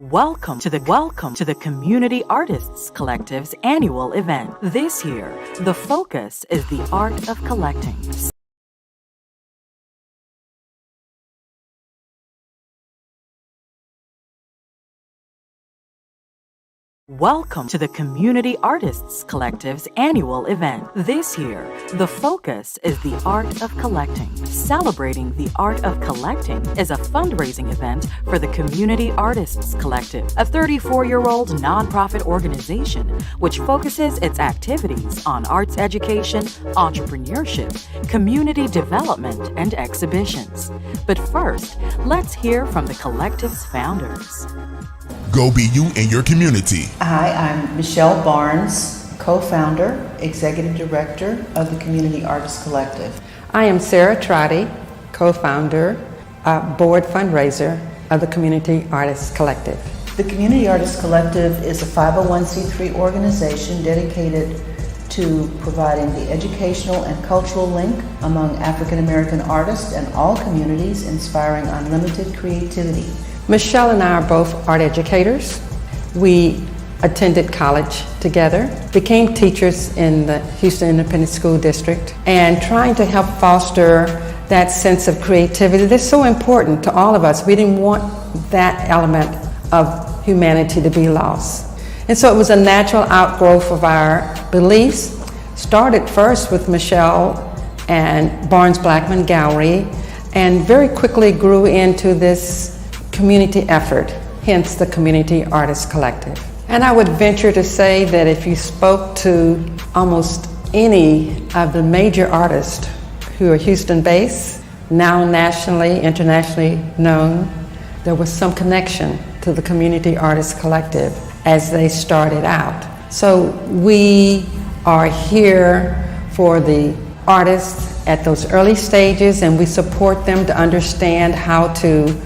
Welcome to the Community Artists Collective's annual event. This year, the focus is the art of collecting. Welcome to the Community Artists Collective's annual event. This year, the focus is the art of collecting. Celebrating the Art of Collecting is a fundraising event for the Community Artists Collective, a 34-year-old nonprofit organization which focuses its activities on arts education, entrepreneurship, community development, and exhibitions. But first, let's hear from the collective's founders. Go be you and your community. Hi, I'm Michelle Barnes, co-founder, executive director of the Community Artists Collective. I am Sarah Trotty, co-founder, board fundraiser of the Community Artists Collective. The Community Artists Collective is a 501c3 organization dedicated to providing the educational and cultural link among African American artists and all communities, inspiring unlimited creativity. Michelle and I are both art educators. We attended college together, became teachers in the Houston Independent School District, and trying to help foster that sense of creativity that's so important to all of us. We didn't want that element of humanity to be lost. And so it was a natural outgrowth of our beliefs. Started first with Michelle and Barnes Blackman Gallery, and very quickly grew into this community effort, hence the Community Artists Collective. And I would venture to say that if you spoke to almost any of the major artists who are Houston-based, now nationally, internationally known, there was some connection to the Community Artists Collective as they started out. So we are here for the artists at those early stages, and we support them to understand how to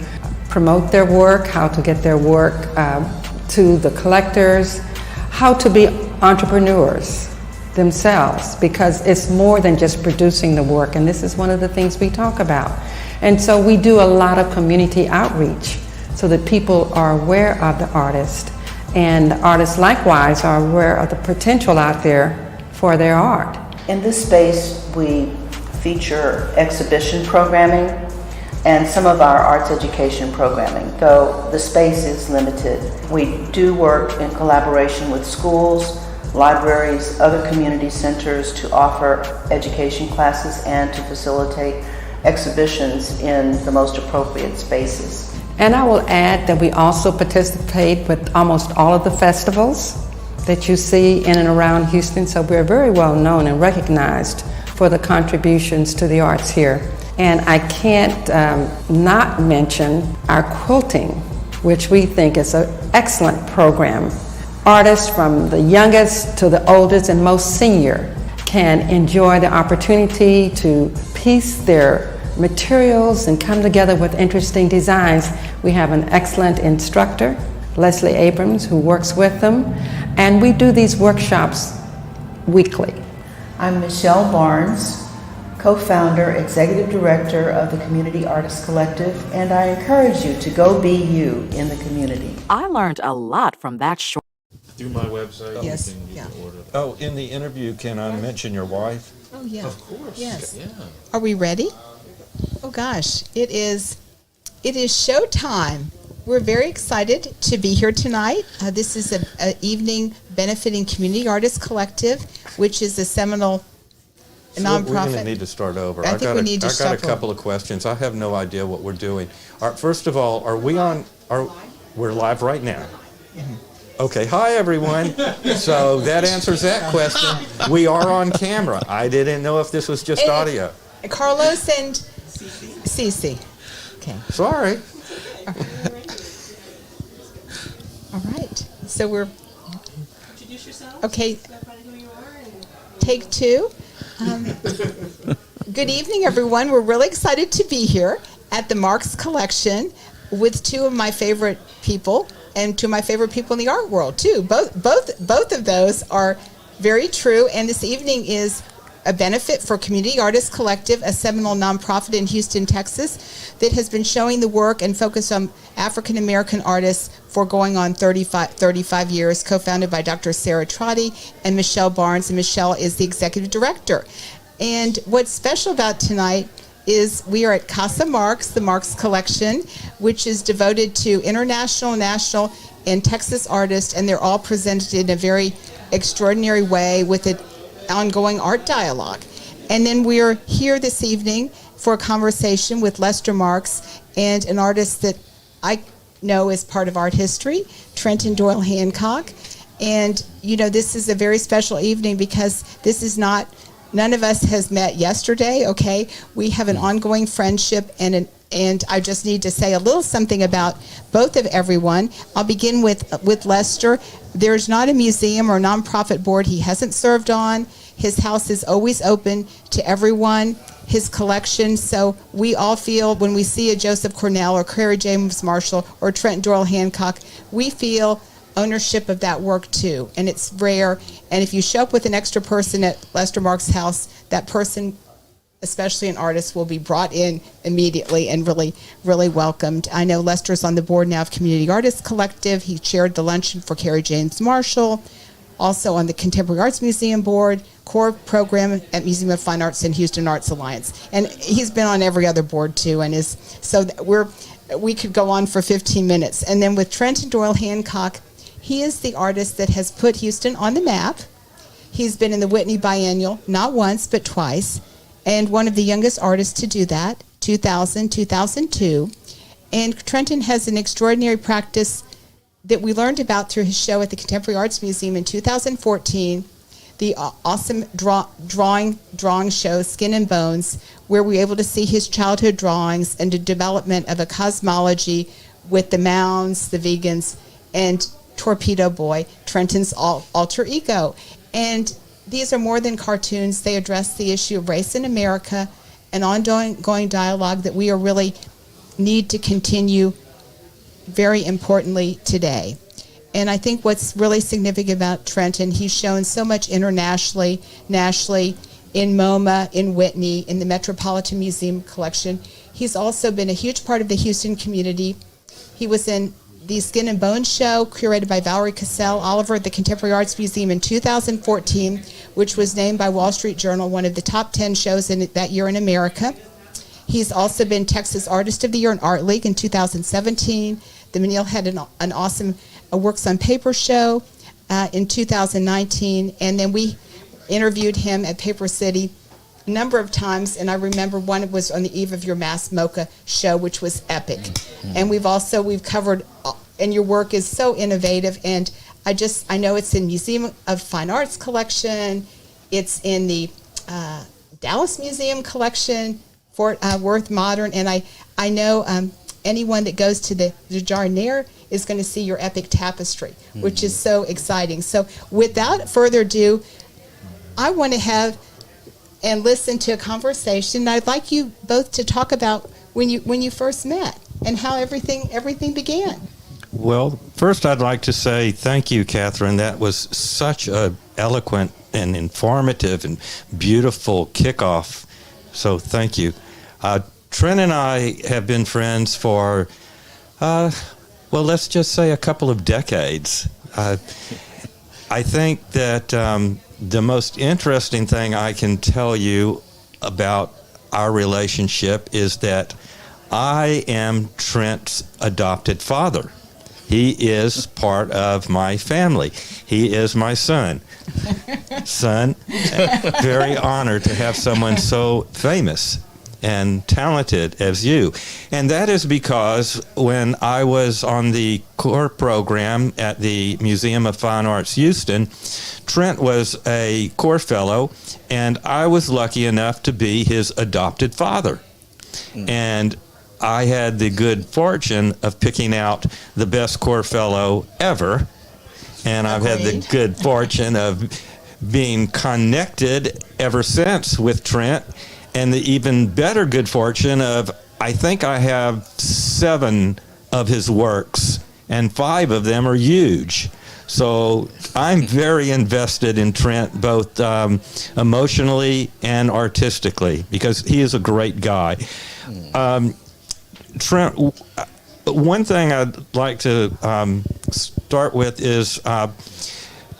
promote their work, how to get their work to the collectors, how to be entrepreneurs themselves, because it's more than just producing the work, and this is one of the things we talk about. And so we do a lot of community outreach so that people are aware of the artist, and the artists likewise are aware of the potential out there for their art. In this space, we feature exhibition programming and some of our arts education programming, though the space is limited. We do work in collaboration with schools, libraries, other community centers to offer education classes and to facilitate exhibitions in the most appropriate spaces. And I will add that we also participate with almost all of the festivals that you see in and around Houston, so we're very well known and recognized for the contributions to the arts here. And I can't not mention our quilting, which we think is an excellent program. Artists from the youngest to the oldest and most senior can enjoy the opportunity to piece their materials and come together with interesting designs. We have an excellent instructor, Leslie Abrams, who works with them, and we do these workshops weekly. I'm Michelle Barnes, co-founder, executive director of the Community Artists Collective, and I encourage you to go be you in the community. I learned a lot from that short. Through my website, Yes, you can order that. Oh, in the interview, can I mention your wife? Oh, yeah. Of course. Yes. Yeah. Are we ready? Oh, gosh. It is showtime. We're very excited to be here tonight. This is an evening benefiting Community Artists Collective, which is a seminal nonprofit. We're going to need to start over. I think we need to I start got a couple of questions. I have no idea what we're doing. First of all, are we on? We're live right now. Okay, hi everyone. So that answers that question. We are on camera. I didn't know if this was just audio. Carlos and Cece. Okay. Sorry. All right. So we're. Introduce yourself. Okay. Everybody who you are. And Take two. Good evening, everyone. We're really excited to be here at the Marks Collection with two of my favorite people and two of my favorite people in the art world too. Both of those are very true. And this evening is a benefit for Community Artists Collective, a seminal nonprofit in Houston, Texas, that has been showing the work and focus on African American artists for going on 35 years, co-founded by Dr. Sarah Trotty and Michelle Barnes, and Michelle is the executive director. And what's special about tonight is we are at Casa Marx, the Marx Collection, which is devoted to international, national, and Texas artists, and they're all presented in a very extraordinary way with an ongoing art dialogue. And then we're here this evening for a conversation with Lester Marx and an artist that I know is part of art history, Trenton Doyle Hancock. And, you know, this is a very special evening because this is not, none of us has met yesterday, okay? We have an ongoing friendship, and I just need to say a little something about both of everyone. I'll begin with Lester. There's not a museum or nonprofit board he hasn't served on. His house is always open to everyone, his collection. So we all feel when we see a Joseph Cornell or Carrie James Marshall or Trent Doyle Hancock, we feel ownership of that work too, and it's rare. And if you show up with an extra person at Lester Marx's house, that person, especially an artist, will be brought in immediately and really, really welcomed. I know Lester's on the board now of Community Artists Collective. He chaired the luncheon for Carrie James Marshall, also on the Contemporary Arts Museum board, core program at Museum of Fine Arts and Houston Arts Alliance. And he's been on every other board too, and we could go on for 15 minutes. And then with Trenton Doyle Hancock, he is the artist that has put Houston on the map. He's been in the Whitney Biennial, not once, but twice, and one of the youngest artists to do that, 2000, 2002. And Trenton has an extraordinary practice that we learned about through his show at the Contemporary Arts Museum in 2014, the awesome drawing show, Skin and Bones, where we were able to see his childhood drawings and the development of a cosmology with the Mounds, the Vegans, and Torpedo Boy, Trenton's alter ego. And these are more than cartoons. They address the issue of race in America, an ongoing dialogue that we are really need to continue very importantly today. And I think what's really significant about Trenton, he's shown so much internationally, nationally, in MoMA, in Whitney, in the Metropolitan Museum collection. He's also been a huge part of the Houston community. He was in the Skin and Bones show, curated by Valerie Cassell Oliver at the Contemporary Arts Museum in 2014, which was named by Wall Street Journal one of the top 10 shows in that year in America. He's also been Texas Artist of the Year in Art League in 2017. The Menil had an awesome Works on Paper show in 2019, and then we interviewed him at Paper City a number of times, and I remember one was on the eve of your Mass Mocha show, which was epic. And we've covered, and your work is so innovative, and I know it's in Museum of Fine Arts collection, it's in the Dallas Museum collection, Fort Worth Modern, and I know anyone that goes to the Jardinier is going to see your epic tapestry, which is so exciting. So without further ado, I want to have and listen to a conversation. I'd like you both to talk about when you first met and how everything began. Well, first I'd like to say thank you, Catherine. That was such a eloquent and informative and beautiful kickoff. So thank you. Trent and I have been friends for, let's just say a couple of decades. I think that the most interesting thing I can tell you about our relationship is that I am Trent's adopted father. He is part of my family. He is my son. Very honored to have someone so famous and talented as you. And that is because when I was on the core program at the Museum of Fine Arts Houston, Trent was a core fellow, and I was lucky enough to be his adopted father. And I had the good fortune of picking out the best core fellow ever, and I've had the good fortune of being connected ever since with Trent, and the even better good fortune of, I think I have 7 of his works, and 5 of them are huge. So I'm very invested in Trent, both emotionally and artistically, because he is a great guy. Trent, one thing I'd like to start with is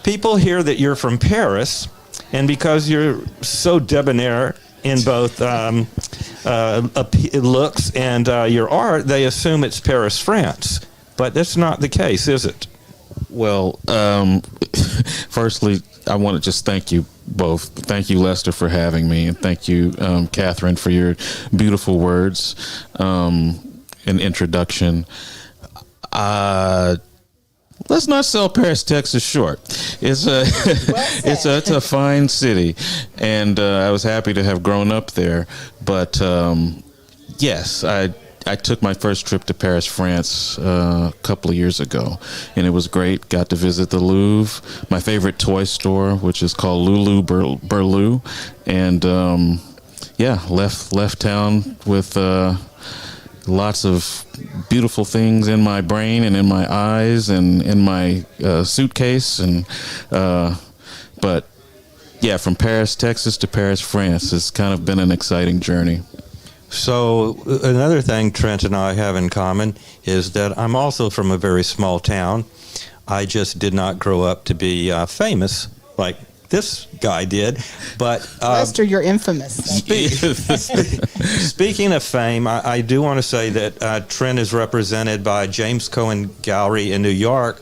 people hear that you're from Paris, and because you're so debonair in both looks and your art, they assume it's Paris, France. But that's not the case, is it? Well, firstly, I want to just thank you both. Thank you, Lester, for having me, and thank you, Catherine, for your beautiful words and introduction. Let's not sell Paris, Texas short. It's a fine city, and I was happy to have grown up there. But yes, I took my first trip to Paris, France, a couple of years ago, and it was great. Got to visit the Louvre, my favorite toy store, which is called Lulu Berlou, and left town with lots of beautiful things in my brain and in my eyes and in my suitcase, and but yeah, from Paris, Texas to Paris, France, has kind of been an exciting journey. So another thing Trent and I have in common is that I'm also from a very small town. I just did not grow up to be famous like this guy did. But Lester, you're infamous. Speaking of fame, I do want to say that Trent is represented by James Cohen Gallery in New York,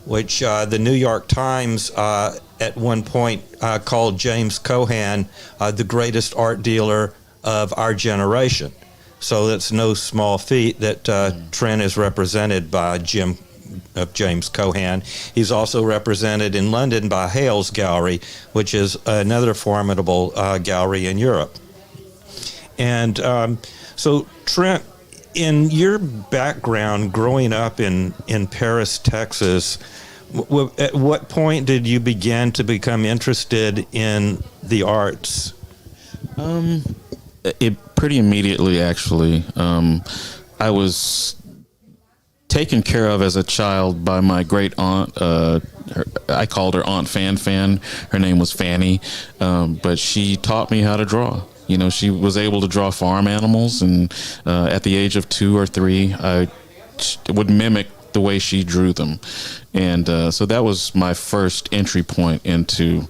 which the New York Times at one point called James Cohan the greatest art dealer of our generation. So that's no small feat that Trent is represented by James Cohan. He's also represented in London by Hales Gallery, which is another formidable gallery in Europe. And so Trent, in your background growing up in Paris, Texas, at what point did you begin to become interested in the arts? It pretty immediately, actually. I was taken care of as a child by my great aunt. I called her Aunt Fan. Her name was Fanny, but she taught me how to draw. You know, she was able to draw farm animals, and at the age of 2 or 3, I would mimic the way she drew them. And so that was my first entry point into,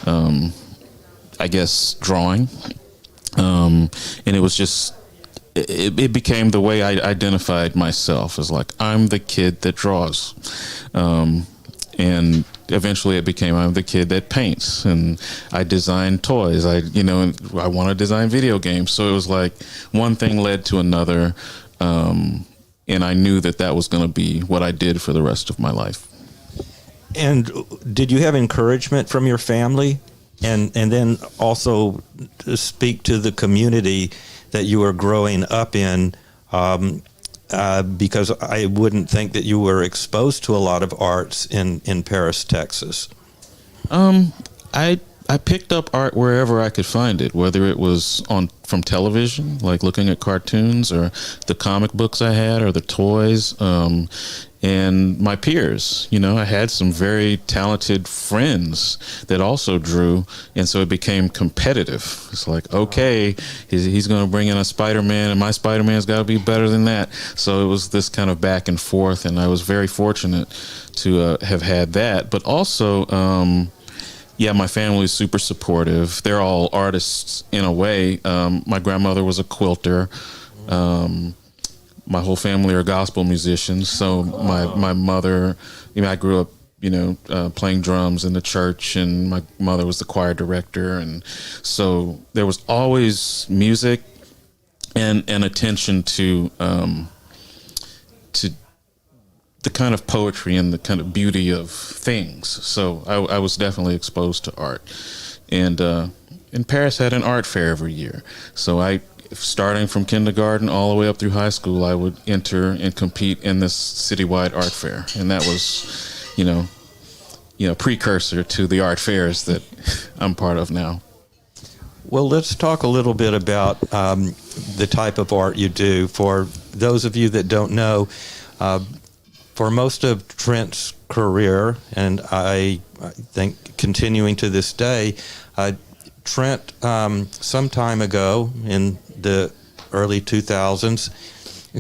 I guess, drawing. And it was just, it became the way I identified myself, as like, I'm the kid that draws. And eventually it became, I'm the kid that paints, and I design toys. I want to design video games. So it was like one thing led to another. And I knew that was going to be what I did for the rest of my life. And did you have encouragement from your family? And then also to speak to the community that you were growing up in, because I wouldn't think that you were exposed to a lot of arts in Paris, Texas. I picked up art wherever I could find it, whether it was from television, like looking at cartoons, or the comic books I had, or the toys, and my peers. You know, I had some very talented friends that also drew, and so it became competitive. It's like, okay, he's going to bring in a Spider-Man, and my Spider-Man's got to be better than that. So it was this kind of back and forth, and I was very fortunate to have had that. But also, my family's super supportive. They're all artists in a way. My grandmother was a quilter. My whole family are gospel musicians. So my mother, I grew up, playing drums in the church, and my mother was the choir director. And so there was always music and attention to the kind of poetry and the kind of beauty of things. So I was definitely exposed to art. And Paris had an art fair every year. So starting from kindergarten all the way up through high school, I would enter and compete in this citywide art fair. And that was, precursor to the art fairs that I'm part of now. Well, let's talk a little bit about the type of art you do. For those of you that don't know, for most of Trent's career, and I think continuing to this day. Trent, some time ago in the early 2000s,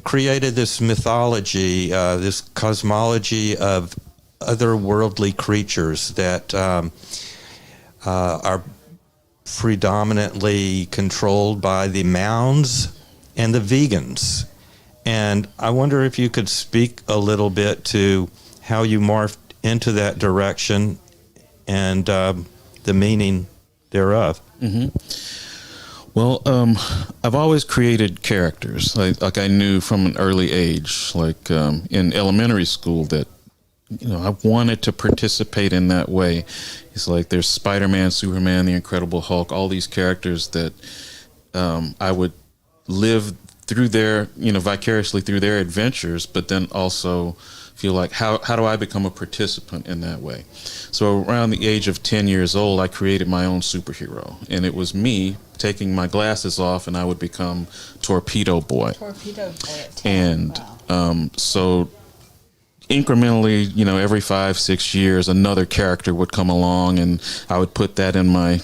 created this mythology, this cosmology of otherworldly creatures that are predominantly controlled by the Mounds and the Vegans. And I wonder if you could speak a little bit to how you morphed into that direction and the meaning thereof. Mm-hmm. Well, I've always created characters. Like I knew from an early age, like in elementary school, that I wanted to participate in that way. It's like there's Spider-Man, Superman, the Incredible Hulk, all these characters that I would live through their, vicariously through their adventures, but then also feel like how do I become a participant in that way? So around the age of 10 years old, I created my own superhero, and it was me taking my glasses off, and I would become Torpedo Boy. Torpedo Boy at 10. And so incrementally, every 5-6 years, another character would come along, and I would put that in my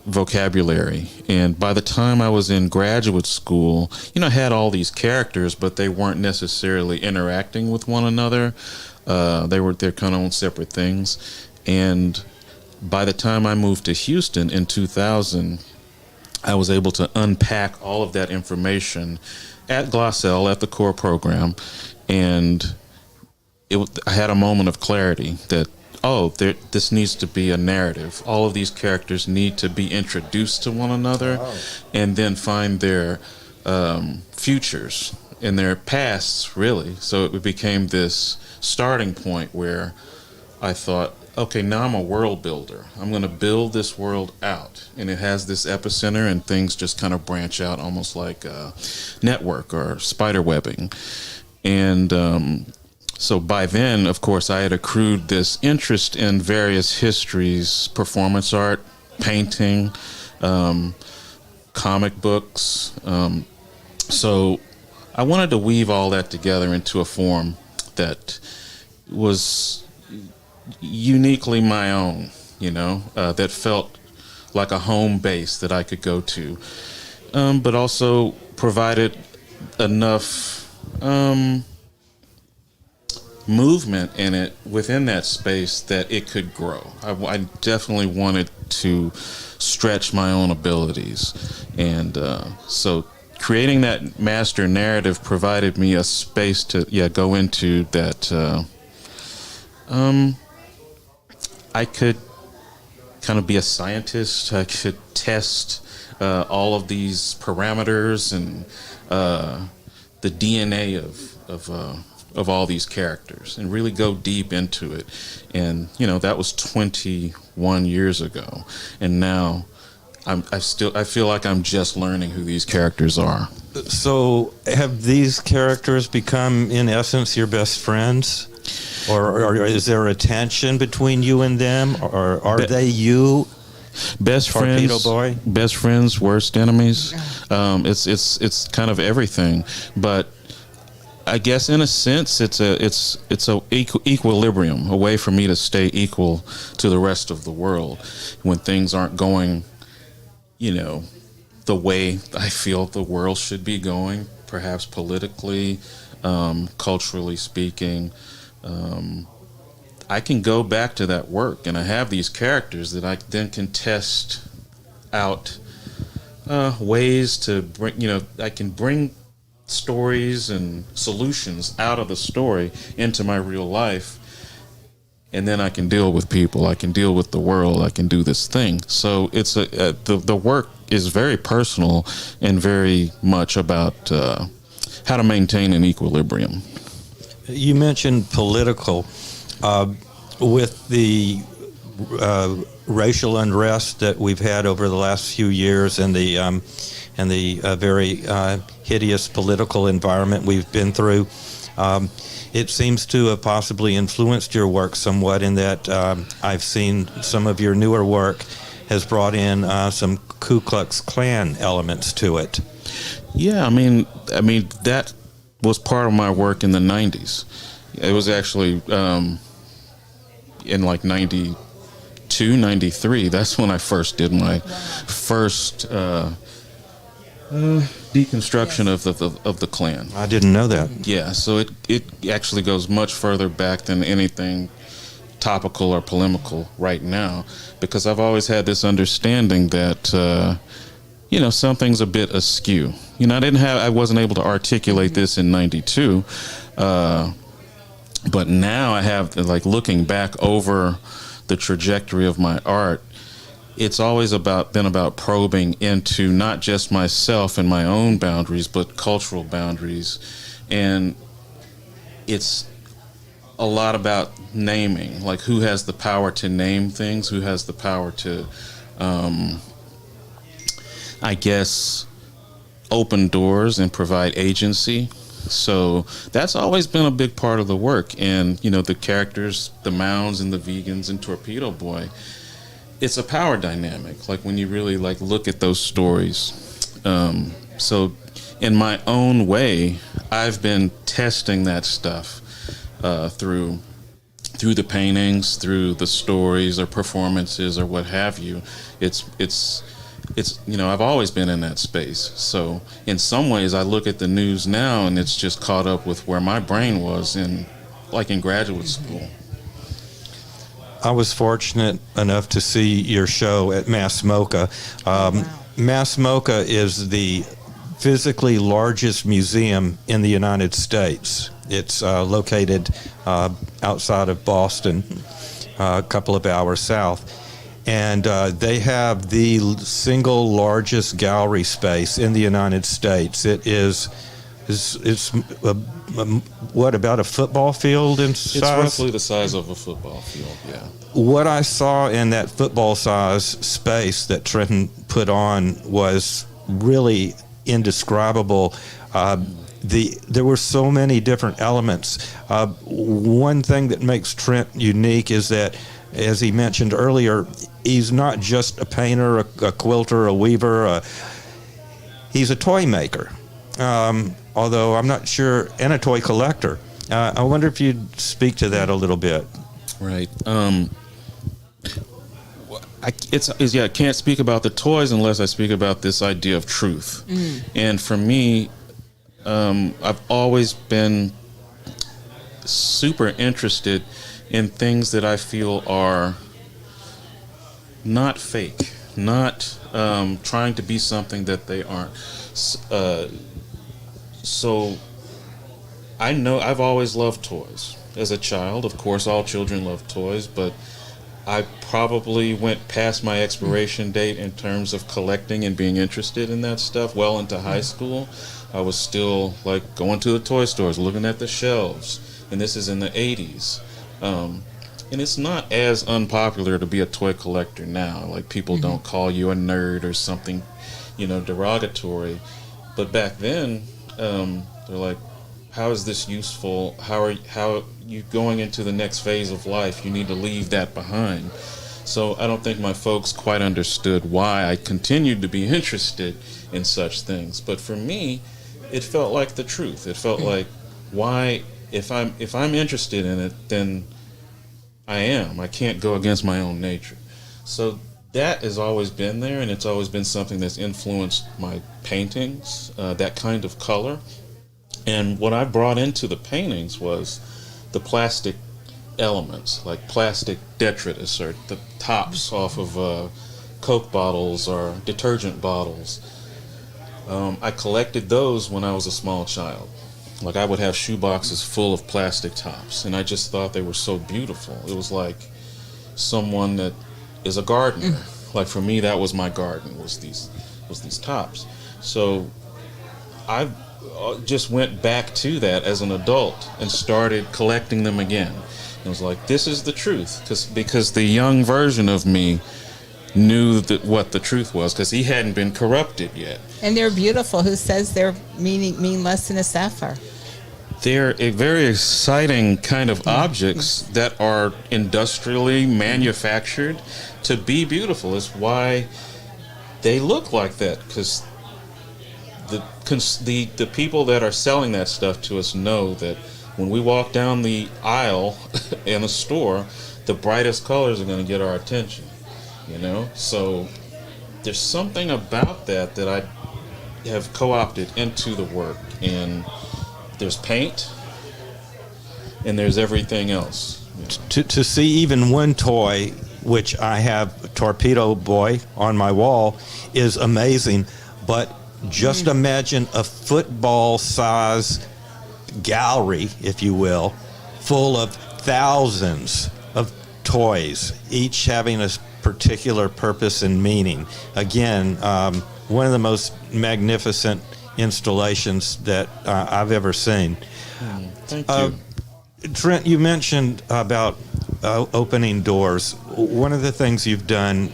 vocabulary. And by the time I was in graduate school, I had all these characters, but they weren't necessarily interacting with one another. They were their kind of own separate things. And by the time I moved to Houston in 2000, I was able to unpack all of that information at Glossell, at the core program. And I had a moment of clarity that, this needs to be a narrative. All of these characters need to be introduced to one another and then find their futures and their pasts, really. So it became this starting point where I thought, okay, now I'm a world builder. I'm going to build this world out. And it has this epicenter, and things just kind of branch out almost like a network or spider webbing. And so by then, of course, I had accrued this interest in various histories, performance art, painting, comic books. So I wanted to weave all that together into a form that was uniquely my own, that felt like a home base that I could go to, but also provided enough movement in it within that space that it could grow. I definitely wanted to stretch my own abilities, and so creating that master narrative provided me a space to go into that. I could kind of be a scientist. I could test all of these parameters and the DNA of all these characters and really go deep into it. And that was 21 years ago, and now I feel like I'm just learning who these characters are. So have these characters become, in essence, your best friends? Or is there a tension between you and them? Or are they you? Best Torpedo friends, Boy? Best friends, worst enemies. It's kind of everything. But I guess in a sense, it's a equilibrium, a way for me to stay equal to the rest of the world when things aren't going, the way I feel the world should be going, perhaps politically, culturally speaking. I can go back to that work, and I have these characters that I then can test out ways to bring, I can bring stories and solutions out of the story into my real life, and then I can deal with people, I can deal with the world, I can do this thing. So it's the work is very personal and very much about how to maintain an equilibrium. You mentioned political. With the racial unrest that we've had over the last few years and the very hideous political environment we've been through, it seems to have possibly influenced your work somewhat in that I've seen some of your newer work has brought in some Ku Klux Klan elements to it. Yeah, I mean that was part of my work in the 90s. It was actually in like 92, 93. That's when I first did my first deconstruction of the Klan. I didn't know that. Yeah, so it actually goes much further back than anything topical or polemical right now, because I've always had this understanding that something's a bit askew. I wasn't able to articulate this in 92, but now I have, like, looking back over the trajectory of my art, it's always been about probing into not just myself and my own boundaries, but cultural boundaries. And it's a lot about naming, like who has the power to name things, who has the power to, open doors and provide agency. So that's always been a big part of the work. And, the characters, the Mounds and the Vegans and Torpedo Boy, it's a power dynamic, like when you really look at those stories. So in my own way, I've been testing that stuff through the paintings, through the stories or performances or what have you. It's I've always been in that space. So in some ways I look at the news now and it's just caught up with where my brain was in graduate school. I was fortunate enough to see your show at Mass MoCA. Mass MoCA is the physically largest museum in the United States. It's located outside of Boston, a couple of hours south. And they have the single largest gallery space in the United States. It's about a football field in size? It's roughly the size of a football field, yeah. What I saw in that football size space that Trenton put on was really indescribable. There were so many different elements. One thing that makes Trent unique is that, as he mentioned earlier, he's not just a painter, a quilter, a weaver. He's a toy maker, although I'm not sure, and a toy collector. I wonder if you'd speak to that a little bit. Right. I can't speak about the toys unless I speak about this idea of truth. And for me, I've always been super interested in things that I feel are not fake, not trying to be something that they aren't. So I know I've always loved toys. As a child, of course, all children love toys, but I probably went past my expiration date in terms of collecting and being interested in that stuff well into high school. I was still going to the toy stores, looking at the shelves, and this is in the 80s. And it's not as unpopular to be a toy collector now. People don't call you a nerd or something, derogatory. But back then, they're like, how is this useful? How are you going into the next phase of life? You need to leave that behind. So I don't think my folks quite understood why I continued to be interested in such things. But for me, it felt like the truth. It felt like, why, if I'm interested in it, then I can't go against my own nature. So that has always been there, and it's always been something that's influenced my paintings, that kind of color. And what I brought into the paintings was the plastic elements, like plastic detritus or the tops off of Coke bottles or detergent bottles. I collected those when I was a small child. I would have shoe boxes full of plastic tops, and I just thought they were so beautiful. It was like someone that is a gardener. For me, that was my garden, was these tops. So I just went back to that as an adult and started collecting them again. It was like, this is the truth, because the young version of me knew what the truth was, because he hadn't been corrupted yet. And they're beautiful. Who says they're mean less than a sapphire? They're a very exciting kind of objects that are industrially manufactured to be beautiful. It's why they look like that, because the people that are selling that stuff to us know that when we walk down the aisle in a store, the brightest colors are going to get our attention, So there's something about that I have co-opted into the work, and there's paint and there's everything else. To see even one toy, which I have Torpedo Boy on my wall, is amazing. But just imagine a football size gallery, if you will, full of thousands of toys, each having a particular purpose and meaning. Again, one of the most magnificent installations that I've ever seen. Thank you. Trent, you mentioned about opening doors. One of the things you've done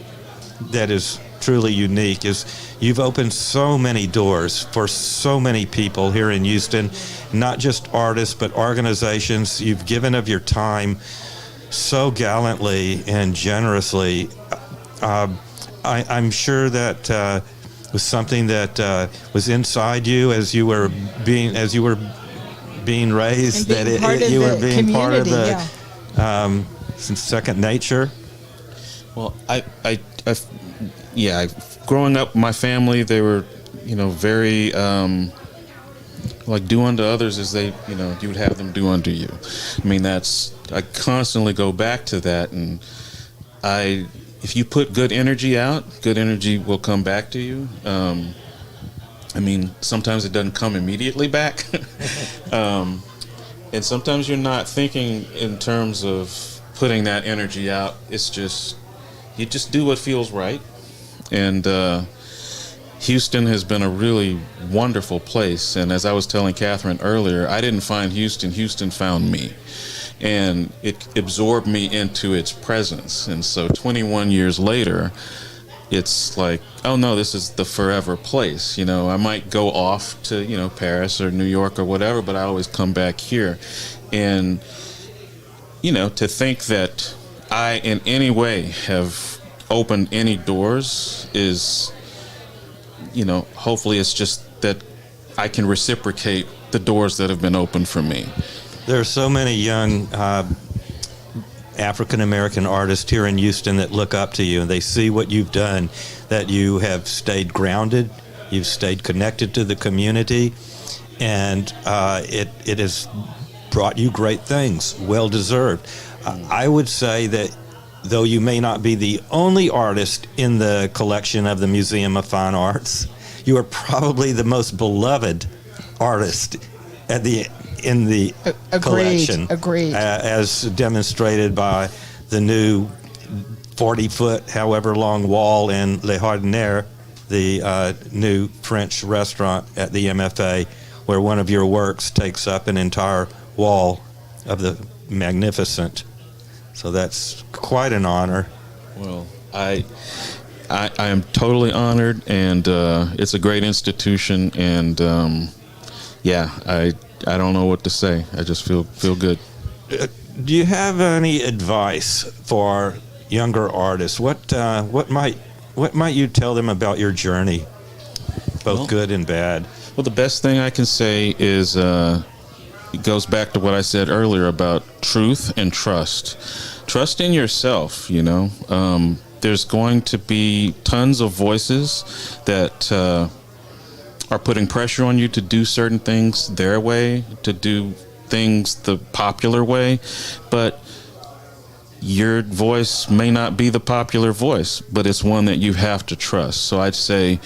that is truly unique is you've opened so many doors for so many people here in Houston, not just artists, but organizations. You've given of your time so gallantly and generously. I'm sure that was something that was inside you as you were being raised, And being part of you were the being part of community, the second nature. Well, growing up, my family, they were, very, like do unto others as they, you would have them do unto you. I mean, I constantly go back to that, and if you put good energy out, good energy will come back to you. Sometimes it doesn't come immediately back. And sometimes you're not thinking in terms of putting that energy out. It's just, you just do what feels right. And Houston has been a really wonderful place. And as I was telling Catherine earlier, I didn't find Houston. Houston found me. And it absorbed me into its presence. And so 21 years later, it's like, oh no, this is the forever place. I might go off to, Paris or New York or whatever, but I always come back here. And, to think that I in any way have opened any doors is, hopefully it's just that I can reciprocate the doors that have been opened for me. There are so many young African-American artists here in Houston that look up to you, and they see what you've done, that you have stayed grounded, you've stayed connected to the community, and it has brought you great things, well-deserved. I would say that though you may not be the only artist in the collection of the Museum of Fine Arts, you are probably the most beloved artist in the collection. Agreed. As demonstrated by the new 40-foot, however long wall in Le Jardiniere, the new French restaurant at the MFA, where one of your works takes up an entire wall of the magnificent. So that's quite an honor. Well, I am totally honored, and it's a great institution, and I don't know what to say. I just feel good. Do you have any advice for younger artists? What might you tell them about your journey, both good and bad? Well, the best thing I can say is it goes back to what I said earlier about truth and trust. Trust in yourself. There's going to be tons of voices that are putting pressure on you to do certain things their way, to do things the popular way, but your voice may not be the popular voice, but it's one that you have to trust. So I'd say,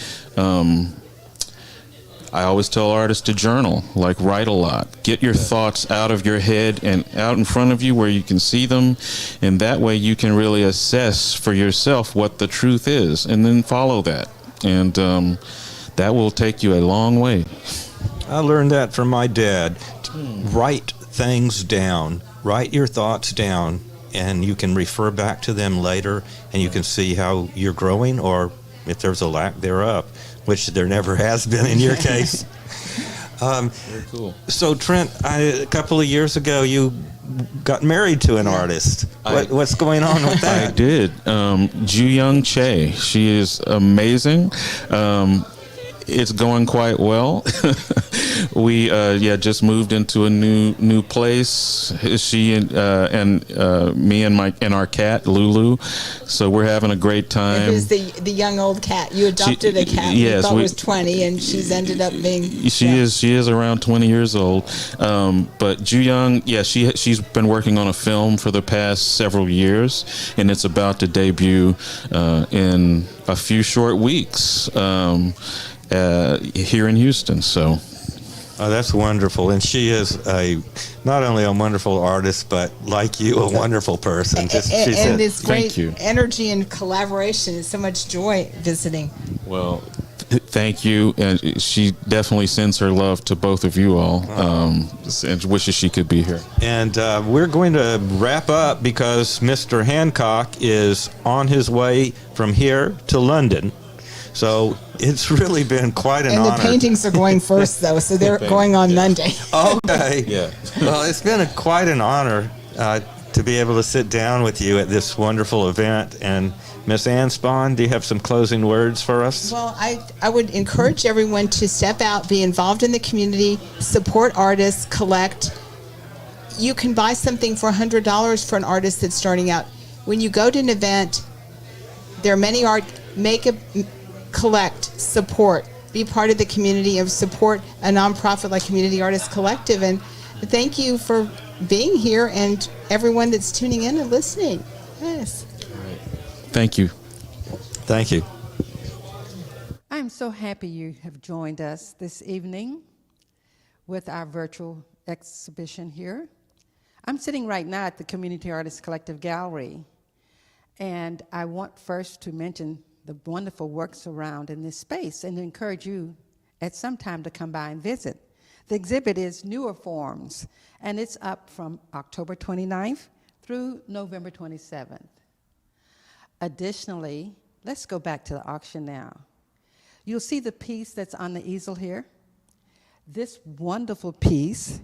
I always tell artists to journal, like write a lot. Get your thoughts out of your head and out in front of you where you can see them, and that way you can really assess for yourself what the truth is, and then follow that. And that will take you a long way. I learned that from my dad. Write things down. Write your thoughts down, and you can refer back to them later, and you can see how you're growing, or if there's a lack thereof, which there never has been in your case. Very cool. So, Trent, a couple of years ago, you got married to an artist. What's going on with that? I did. Ju Young Che. She is amazing. It's going quite well. We just moved into a new place. She and me and our cat Lulu. So we're having a great time. It was the young old cat. You adopted a cat. Yes, you thought was 20, and she's ended up being. She is around 20 years old. But Ju Young, she's been working on a film for the past several years, and it's about to debut in a few short weeks here in Houston. So. Oh, that's wonderful. And she is not only a wonderful artist, but like you, a wonderful person. And this Thank great you. energy and collaboration and so much joy visiting. Well, thank you. And she definitely sends her love to both of you all, and wishes she could be here. And we're going to wrap up because Mr. Hancock is on his way from here to London. So it's really been quite an honor. And the paintings are going first, though, so they're going on Monday. Okay. Yeah. Well, it's been quite an honor to be able to sit down with you at this wonderful event. And Miss Ann Spahn, do you have some closing words for us? Well, I would encourage everyone to step out, be involved in the community, support artists, collect. You can buy something for $100 for an artist that's starting out. When you go to an event, there are many collect, support, be part of the community, of support a nonprofit like Community Artists Collective. And thank you for being here and everyone that's tuning in and listening. Yes. Thank you. Thank you. I'm so happy you have joined us this evening with our virtual exhibition here. I'm sitting right now at the Community Artists Collective Gallery, and I want first to mention the wonderful works around in this space and encourage you at some time to come by and visit. The exhibit is Newer Forms, and it's up from October 29th through November 27th. Additionally, let's go back to the auction now. You'll see the piece that's on the easel here. This wonderful piece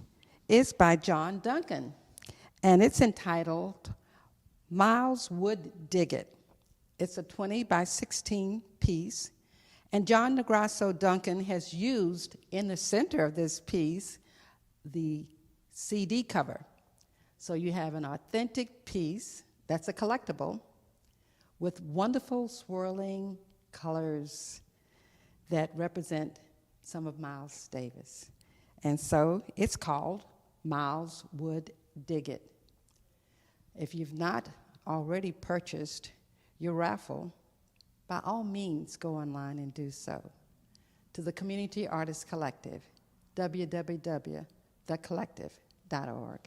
is by John Duncan, and it's entitled Miles Would Dig It. It's a 20 by 16 piece, and John Negrasso Duncan has used in the center of this piece the CD cover. So you have an authentic piece that's a collectible with wonderful swirling colors that represent some of Miles Davis. And so it's called Miles Would Dig It. If you've not already purchased your raffle, by all means go online and do so. To the Community Artists Collective, www.thecollective.org.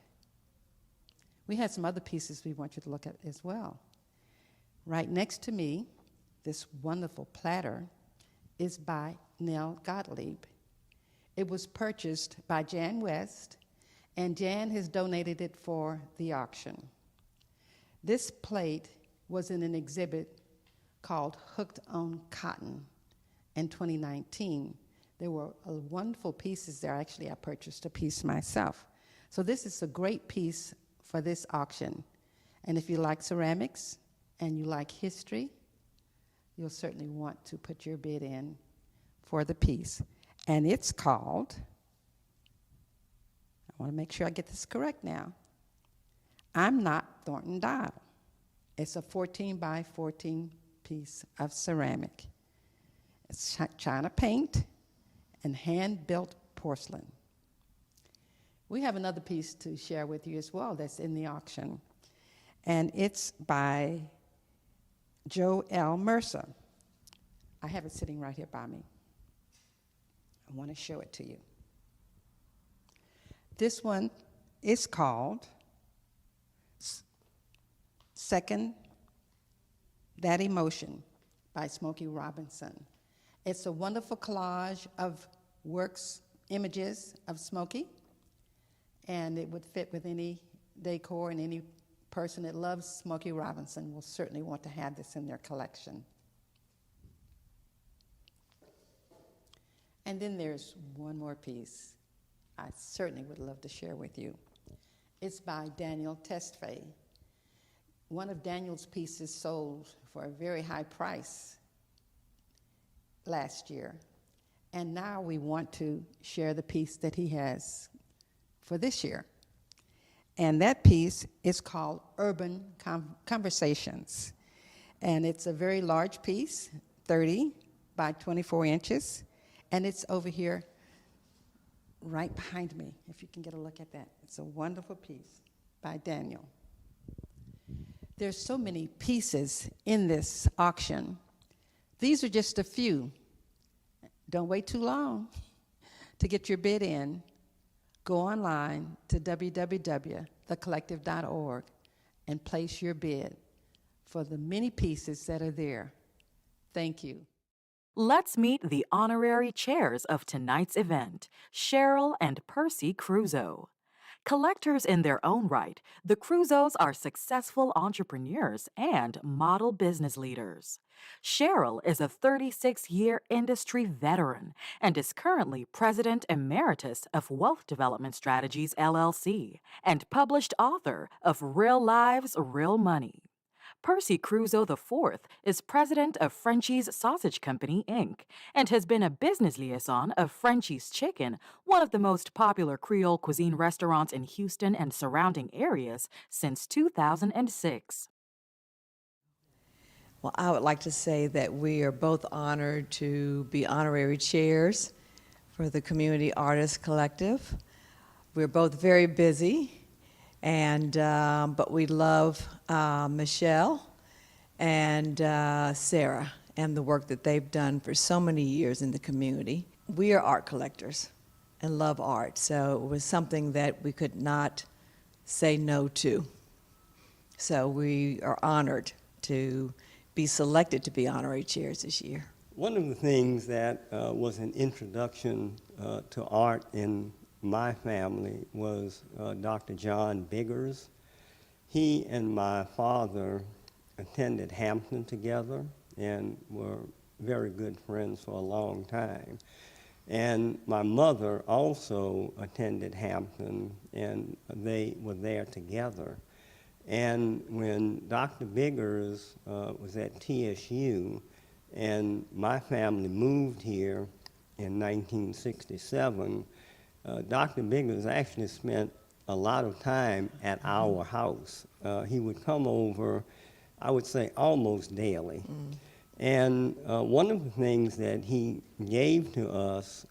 We had some other pieces we want you to look at as well. Right next to me, this wonderful platter is by Nell Gottlieb. It was purchased by Jan West, and Jan has donated it for the auction. This plate was in an exhibit called Hooked on Cotton in 2019. There were wonderful pieces there. Actually, I purchased a piece myself. So this is a great piece for this auction. And if you like ceramics and you like history, you'll certainly want to put your bid in for the piece. And it's called, I want to make sure I get this correct now, I'm Not Thornton Dial. It's a 14 by 14 piece of ceramic. It's China paint and hand-built porcelain. We have another piece to share with you as well that's in the auction, and it's by Joe L. Mercer. I have it sitting right here by me. I want to show it to you. This one is called Second That Emotion by Smokey Robinson. It's a wonderful collage of works, images of Smokey, and it would fit with any decor, and any person that loves Smokey Robinson will certainly want to have this in their collection. And then there's one more piece I certainly would love to share with you. It's by Daniel Testfay. One of Daniel's pieces sold for a very high price last year, And now we want to share the piece that he has for this year. And that piece is called Urban Conversations. And it's a very large piece, 30 by 24 inches. And it's over here right behind me, if you can get a look at that. It's a wonderful piece by Daniel. There's so many pieces in this auction. These are just a few. Don't wait too long to get your bid in. Go online to www.thecollective.org and place your bid for the many pieces that are there. Thank you. Let's meet the honorary chairs of tonight's event, Cheryl and Percy Crusoe. Collectors in their own right, the Crusoes are successful entrepreneurs and model business leaders. Cheryl is a 36-year industry veteran and is currently President Emeritus of Wealth Development Strategies, LLC, and published author of Real Lives, Real Money. Percy Crusoe IV is president of Frenchie's Sausage Company, Inc., and has been a business liaison of Frenchie's Chicken, one of the most popular Creole cuisine restaurants in Houston and surrounding areas, since 2006. Well, I would like to say that we are both honored to be honorary chairs for the Community Artists Collective. We're both very busy. And but we love Michelle and Sarah and the work that they've done for so many years in the community. We are art collectors and love art, so it was something that we could not say no to. So we are honored to be selected to be honorary chairs this year. One of the things that was an introduction to art in my family was Dr. John Biggers. He and my father attended Hampton together and were very good friends for a long time. And my mother also attended Hampton, and they were there together. And when Dr. Biggers was at TSU, and my family moved here in 1967, Dr. Biggers actually spent a lot of time at our house. He would come over, I would say, almost daily. And one of the things that he gave to us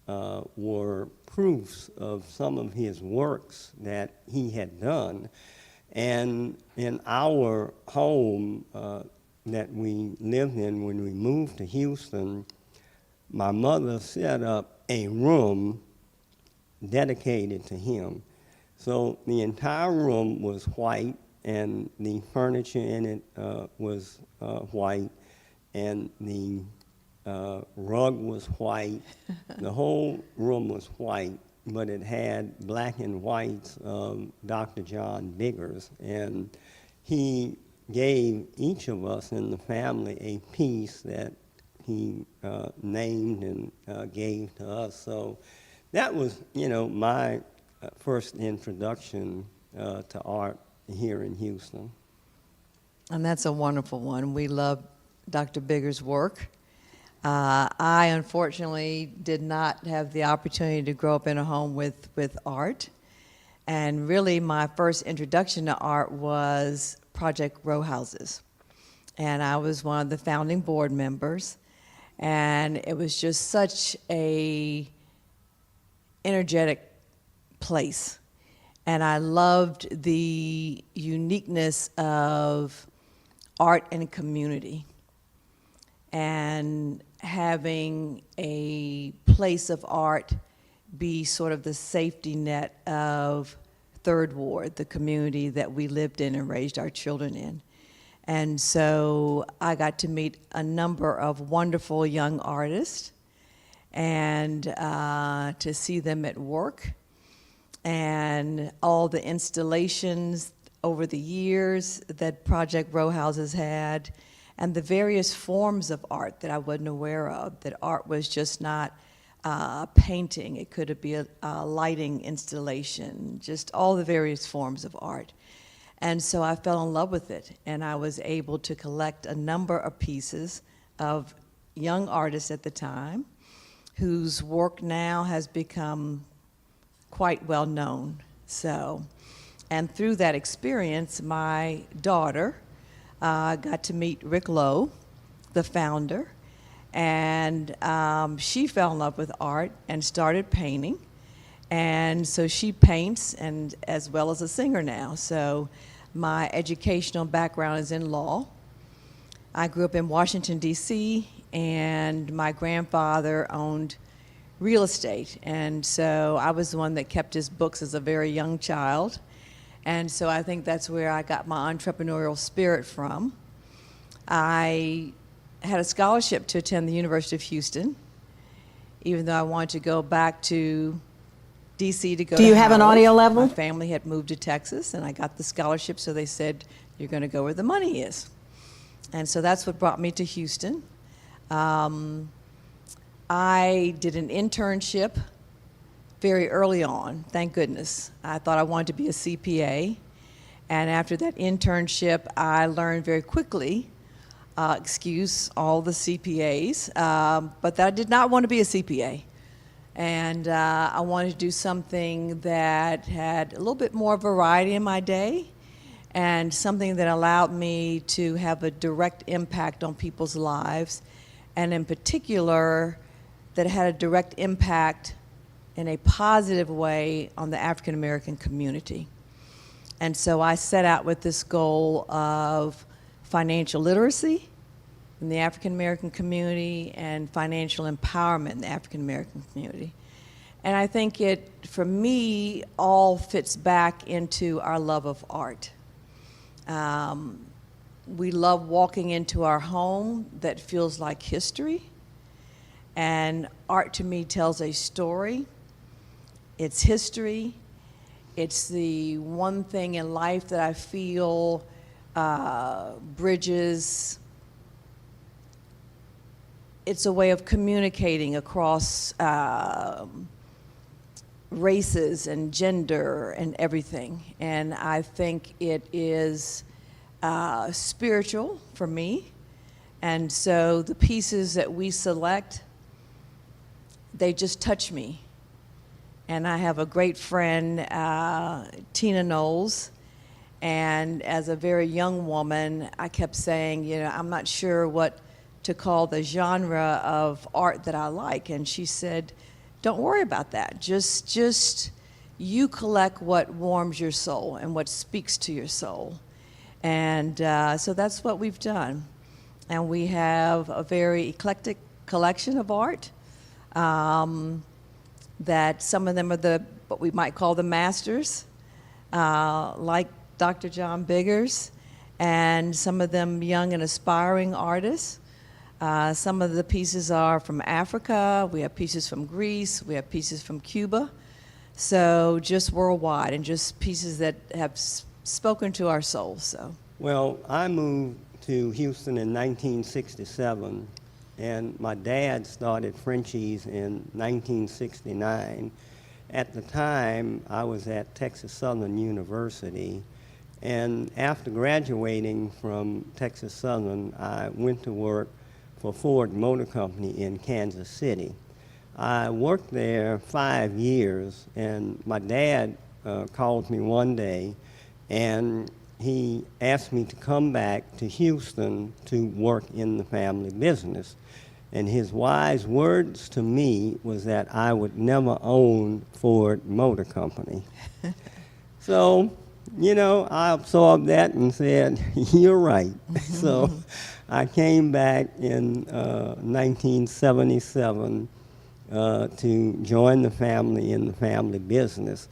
were proofs of some of his works that he had done. And in our home that we lived in when we moved to Houston, my mother set up a room dedicated to him. So the entire room was white, and the furniture in it was white, and the rug was white. The whole room was white, but it had black and whites of Dr. John Biggers, and he gave each of us in the family a piece that he named and gave to us. So that was, my first introduction to art here in Houston. And that's a wonderful one. We love Dr. Biggers' work. I unfortunately did not have the opportunity to grow up in a home with art. And really my first introduction to art was Project Row Houses. And I was one of the founding board members. And it was just such a energetic place. And I loved the uniqueness of art and community, and having a place of art be sort of the safety net of Third Ward, the community that we lived in and raised our children in. And so I got to meet a number of wonderful young artists, and to see them at work, and all the installations over the years that Project Row Houses had, and the various forms of art that I wasn't aware of, that art was just not painting. It could be a lighting installation, just all the various forms of art. And so I fell in love with it, and I was able to collect a number of pieces of young artists at the time whose work now has become quite well known. So, and through that experience, my daughter got to meet Rick Lowe, the founder, and she fell in love with art and started painting. And so she paints and as well as a singer now. So my educational background is in law. I grew up in Washington, D.C., and my grandfather owned real estate. And so I was the one that kept his books as a very young child. And so I think that's where I got my entrepreneurial spirit from. I had a scholarship to attend the University of Houston, even though I wanted to go back to D.C. to go to Do you have an Howard. audio level? My family had moved to Texas, and I got the scholarship, so they said, you're going to go where the money is. And so that's what brought me to Houston. I did an internship very early on, thank goodness. I thought I wanted to be a CPA. And after that internship, I learned very quickly, excuse all the CPAs, but that I did not want to be a CPA. And I wanted to do something that had a little bit more variety in my day and something that allowed me to have a direct impact on people's lives, and in particular, that had a direct impact in a positive way on the African American community. And so I set out with this goal of financial literacy in the African American community and financial empowerment in the African American community. And I think it, for me, all fits back into our love of art. We love walking into our home that feels like history. And art to me tells a story. It's history. It's the one thing in life that I feel bridges. It's a way of communicating across races and gender and everything. And I think it is spiritual for me. And so the pieces that we select, they just touch me. And I have a great friend, Tina Knowles, and as a very young woman, I kept saying, you know, I'm not sure what to call the genre of art that I like. And she said, don't worry about that. Just you collect what warms your soul and what speaks to your soul. And so that's what we've done. And we have a very eclectic collection of art. That some of them are what we might call the masters, like Dr. John Biggers, and some of them young and aspiring artists. Some of the pieces are from Africa, we have pieces from Greece, we have pieces from Cuba, so just worldwide, and just pieces that have spoken to our souls. So. Well, I moved to Houston in 1967. And my dad started Frenchies in 1969. At the time, I was at Texas Southern University. And after graduating from Texas Southern, I went to work for Ford Motor Company in Kansas City. I worked there 5 years, and my dad called me one day, and he asked me to come back to Houston to work in the family business. And his wise words to me was that I would never own Ford Motor Company. So, you know, I absorbed that and said, you're right. So I came back in 1977 to join the family in the family business.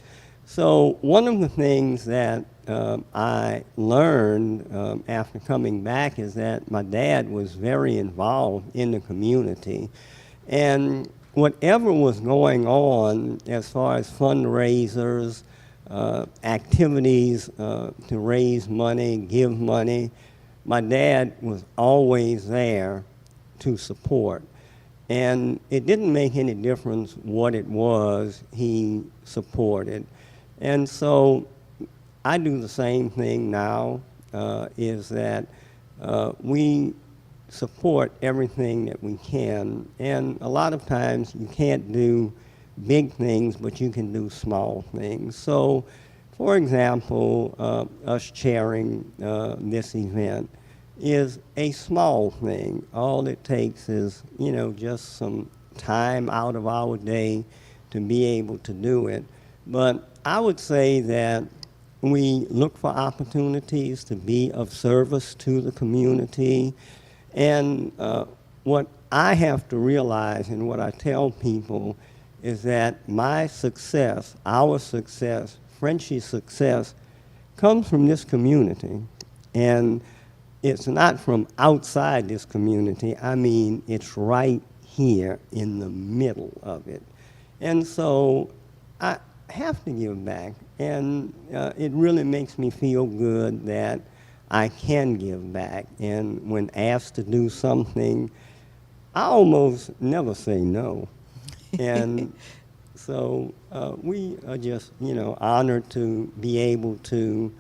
So one of the things that I learned after coming back is that my dad was very involved in the community. And whatever was going on as far as fundraisers, activities to raise money, give money, my dad was always there to support. And it didn't make any difference what it was he supported. And so I do the same thing now, is that we support everything that we can. And a lot of times you can't do big things, but you can do small things. So, for example, us chairing this event is a small thing. All it takes is, just some time out of our day to be able to do it. But I would say that we look for opportunities to be of service to the community. And what I have to realize and what I tell people is that my success, our success, Frenchie's success, comes from this community. And it's not from outside this community. I mean, it's right here in the middle of it. And so I have to give back. And it really makes me feel good that I can give back. And when asked to do something, I almost never say no. And so we are just, honored to be able to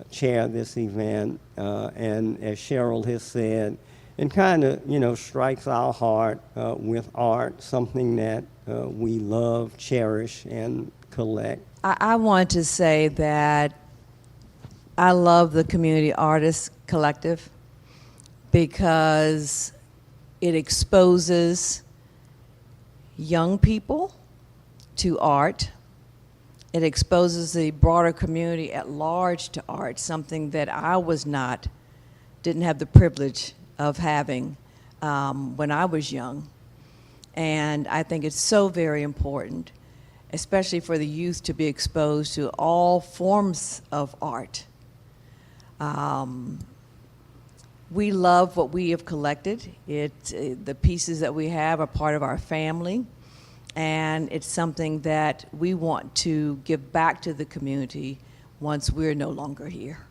chair this event. And as Cheryl has said, it kind of, strikes our heart with art, something that we love, cherish, and collect. I want to say that I love the Community Artists Collective because it exposes young people to art. It exposes the broader community at large to art, something that I didn't have the privilege of having when I was young. And I think it's so very important, especially for the youth, to be exposed to all forms of art. We love what we have collected. The pieces that we have are part of our family, and it's something that we want to give back to the community once we're no longer here.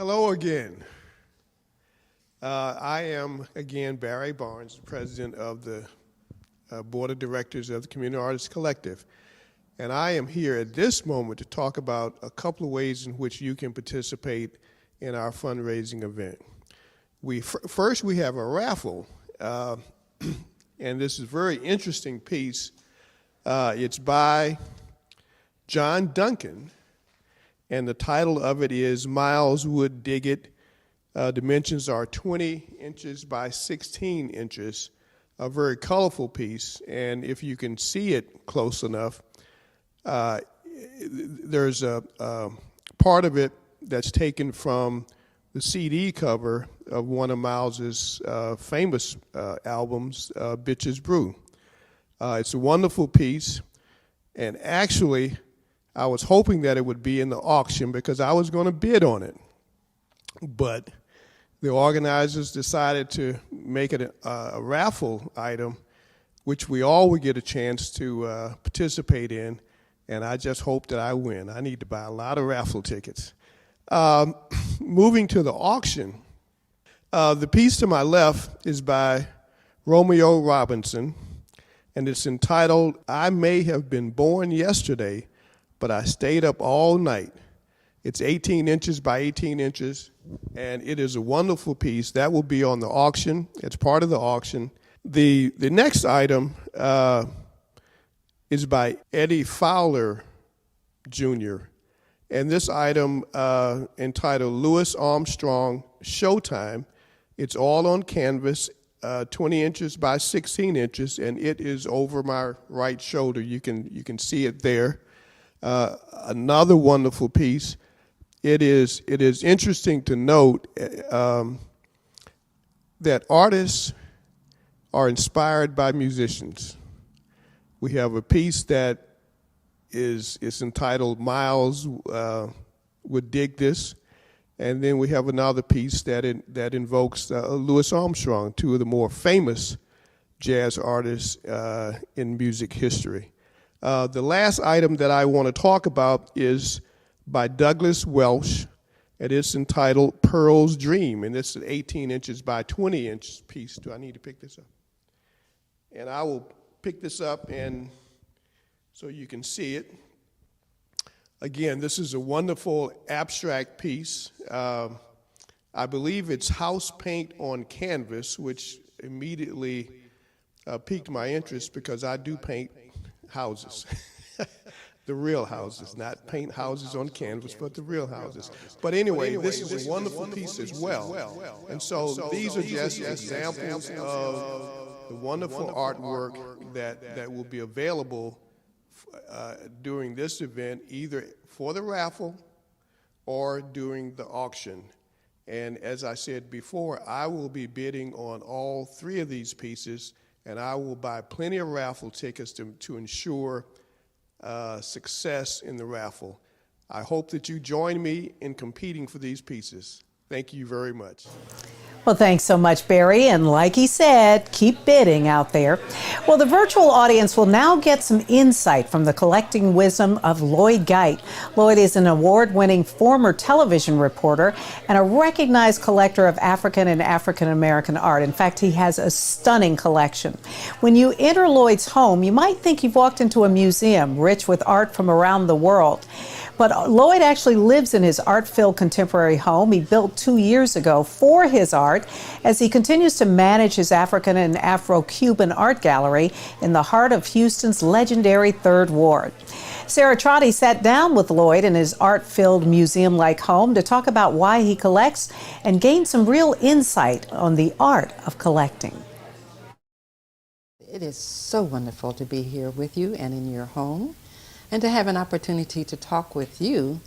Hello again. I am, again, Barry Barnes, the president of the Board of Directors of the Community Artists Collective. And I am here at this moment to talk about a couple of ways in which you can participate in our fundraising event. First, we have a raffle, and this is a very interesting piece. It's by John Duncan, and the title of it is Miles Would Dig It. Dimensions are 20 inches by 16 inches, a very colorful piece, and if you can see it close enough, there's a part of it that's taken from the CD cover of one of Miles's famous albums, Bitches Brew. It's a wonderful piece, and actually, I was hoping that it would be in the auction because I was going to bid on it, but the organizers decided to make it a raffle item, which we all would get a chance to participate in, and I just hope that I win. I need to buy a lot of raffle tickets. Moving to the auction, the piece to my left is by Romeo Robinson, and it's entitled, I May Have Been Born Yesterday, but I Stayed Up All Night. It's 18 inches by 18 inches, and it is a wonderful piece. That will be on the auction. It's part of the auction. The next item is by Eddie Fowler, Jr., and this item entitled Louis Armstrong Showtime. It's all on canvas, 20 inches by 16 inches, and it is over my right shoulder. You can see it there. Another wonderful piece. It is interesting to note that artists are inspired by musicians. We have a piece that is entitled Miles Would Dig This, and then we have another piece that invokes Louis Armstrong, two of the more famous jazz artists in music history. The last item that I want to talk about is by Douglas Welsh, and it's entitled Pearl's Dream, and it's an 18 inches by 20 inch piece. Do I need to pick this up? And I will pick this up and so you can see it. Again, this is a wonderful abstract piece. I believe it's house paint on canvas, which immediately piqued my interest because I do paint houses. The real houses, not paint houses on canvas, but the real houses. But anyway, this is a wonderful piece as well. And so these are just examples of the wonderful artwork that will be available during this event, either for the raffle or during the auction. And as I said before, I will be bidding on all three of these pieces, and I will buy plenty of raffle tickets to ensure success in the raffle. I hope that you join me in competing for these pieces. Thank you very much. Well, thanks so much, Barry. And like he said, keep bidding out there. Well, the virtual audience will now get some insight from the collecting wisdom of Lloyd Geit. Lloyd is an award-winning former television reporter and a recognized collector of African and African-American art. In fact, he has a stunning collection. When you enter Lloyd's home, you might think you've walked into a museum rich with art from around the world. But Lloyd actually lives in his art-filled contemporary home he built 2 years ago for his art as he continues to manage his African and Afro-Cuban art gallery in the heart of Houston's legendary Third Ward. Sarah Trotty sat down with Lloyd in his art-filled museum-like home to talk about why he collects and gain some real insight on the art of collecting. It is so wonderful to be here with you and in your home, and to have an opportunity to talk with you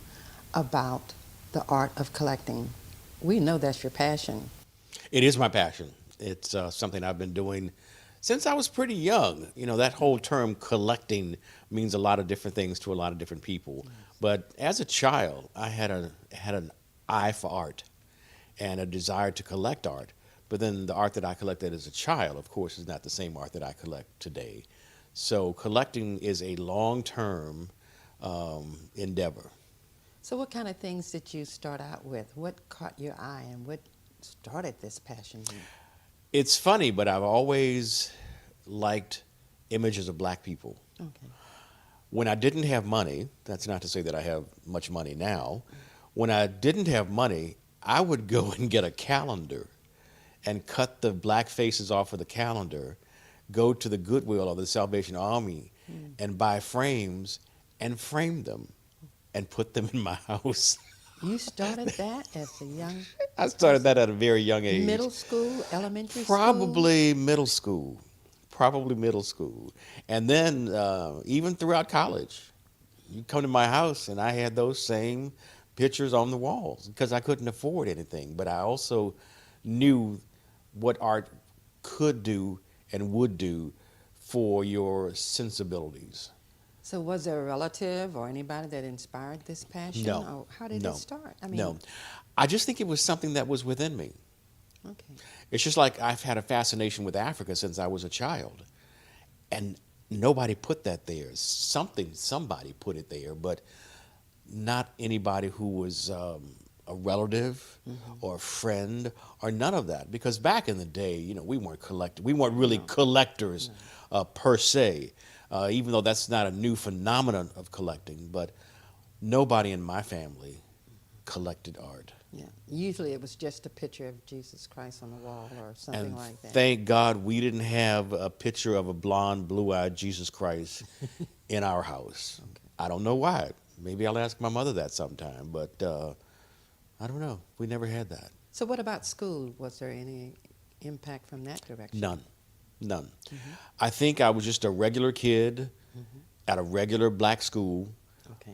about the art of collecting. We know that's your passion. It is my passion. It's something I've been doing since I was pretty young. You know, that whole term collecting means a lot of different things to a lot of different people. But as a child, I had an eye for art and a desire to collect art. But then the art that I collected as a child, of course, is not the same art that I collect today. So collecting is a long-term endeavor. So what kind of things did you start out with? What caught your eye and what started this passion? It's funny, but I've always liked images of black people. Okay. When I didn't have money, that's not to say that I have much money now, when I didn't have money, I would go and get a calendar and cut the black faces off of the calendar, go to the Goodwill or the Salvation Army and buy frames and frame them and put them in my house. You started that as a young... I started that at a very young age. Middle school, elementary school? Probably middle school. Probably middle school. And then even throughout college, you come to my house and I had those same pictures on the walls because I couldn't afford anything. But I also knew what art could do and would do for your sensibilities. So was there a relative or anybody that inspired this passion? No. Or how did it start? No. I just think it was something that was within me. Okay. It's just like I've had a fascination with Africa since I was a child. And nobody put that there. Somebody put it there, but not anybody who was a relative or a friend or none of that. Because back in the day, you know, we weren't really collectors per se, even though that's not a new phenomenon of collecting, but nobody in my family collected art. Yeah. Usually it was just a picture of Jesus Christ on the wall or something And like that. thank God we didn't have a picture of a blonde, blue-eyed Jesus Christ in our house. Okay. I don't know why. Maybe I'll ask my mother that sometime, but I don't know. We never had that. So what about school? Was there any impact from that direction? None. I think I was just a regular kid at a regular black school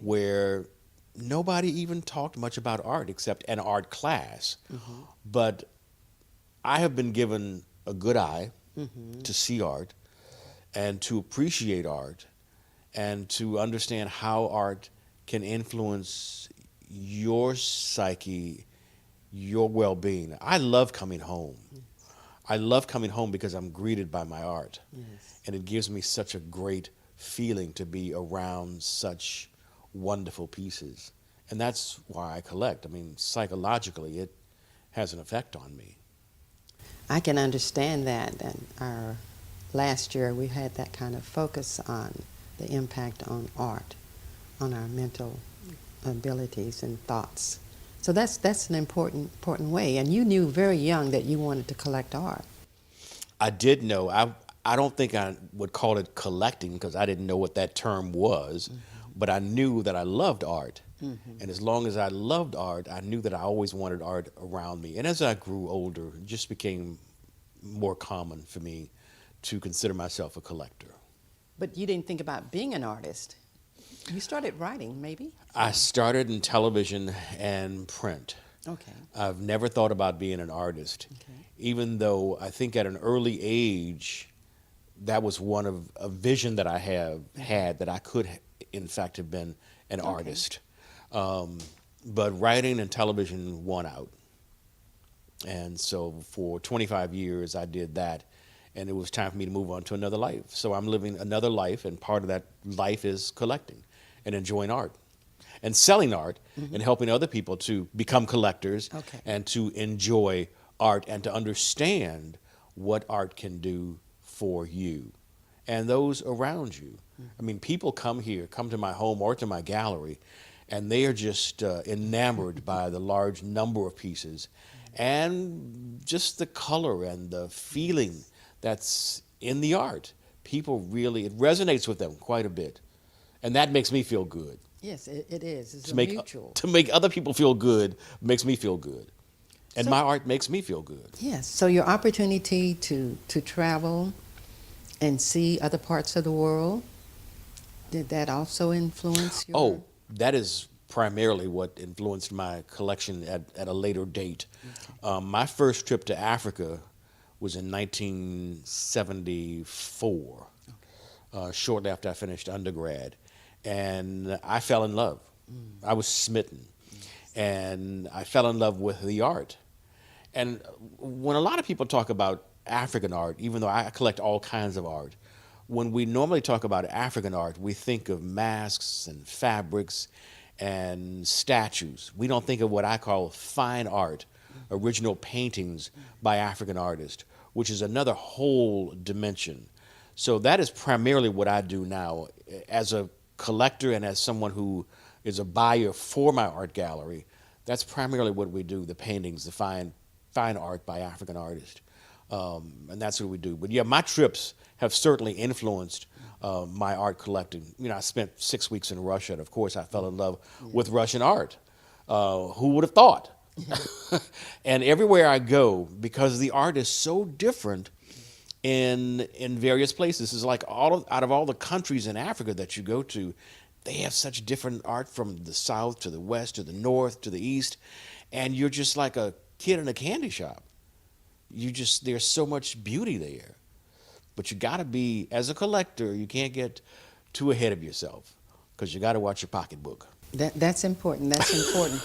where nobody even talked much about art except an art class. But I have been given a good eye to see art and to appreciate art and to understand how art can influence your psyche, your well-being. I love coming home. I love coming home because I'm greeted by my art. Yes. And it gives me such a great feeling to be around such wonderful pieces. And that's why I collect. I mean, psychologically, it has an effect on me. I can understand that. And last year we had that kind of focus on the impact on art, on our mental abilities and thoughts. So that's an important way. And you knew very young that you wanted to collect art. I did know. I don't think I would call it collecting because I didn't know what that term was, but I knew that I loved art. And as long as I loved art, I knew that I always wanted art around me. And as I grew older, it just became more common for me to consider myself a collector. But you didn't think about being an artist. You started writing, maybe? I started in television and print. Okay. I've never thought about being an artist, even though I think at an early age, that was one of a vision that I had that I could, in fact, have been an artist. But writing and television won out. And so for 25 years, I did that. And it was time for me to move on to another life. So I'm living another life, and part of that life is collecting and enjoying art and selling art and helping other people to become collectors and to enjoy art and to understand what art can do for you and those around you. I mean, people come to my home or to my gallery, and they are just enamored by the large number of pieces and just the color and the feeling that's in the art. People really, it resonates with them quite a bit. And that makes me feel good. Yes, it is. It's mutual. To make other people feel good makes me feel good. And my art makes me feel good. Yes, so your opportunity to travel and see other parts of the world, did that also influence your... Oh, that is primarily what influenced my collection at a later date. My first trip to Africa was in 1974, shortly after I finished undergrad. And I fell in love. I was smitten. And I fell in love with the art. And when a lot of people talk about African art, even though I collect all kinds of art, when we normally talk about African art, we think of masks and fabrics and statues. We don't think of what I call fine art, original paintings by African artists, which is another whole dimension. So that is primarily what I do now as a collector and as someone who is a buyer for my art gallery. That's primarily what we do, the paintings, the fine art by African artists. And that's what we do. But yeah, my trips have certainly influenced my art collecting. You know, I spent 6 weeks in Russia, and of course I fell in love with Russian art. Who would have thought? And everywhere I go, because the art is so different in various places. It's like out of all the countries in Africa that you go to, they have such different art from the south to the west to the north to the east, and you're just like a kid in a candy shop. There's so much beauty there. But you got to be, as a collector, you can't get too ahead of yourself because you got to watch your pocketbook. That's important. That's important.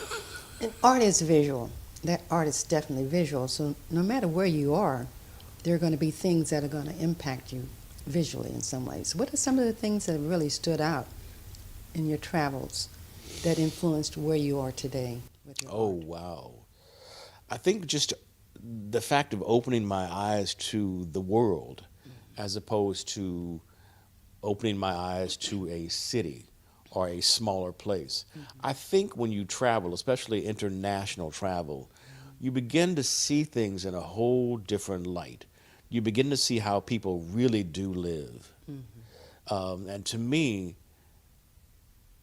And art is visual. That art is definitely visual. So no matter where you are, there are going to be things that are going to impact you visually in some ways. What are some of the things that really stood out in your travels that influenced where you are today with your art? Wow. I think just the fact of opening my eyes to the world as opposed to opening my eyes to a city or a smaller place. I think when you travel, especially international travel, you begin to see things in a whole different light. You begin to see how people really do live. And to me,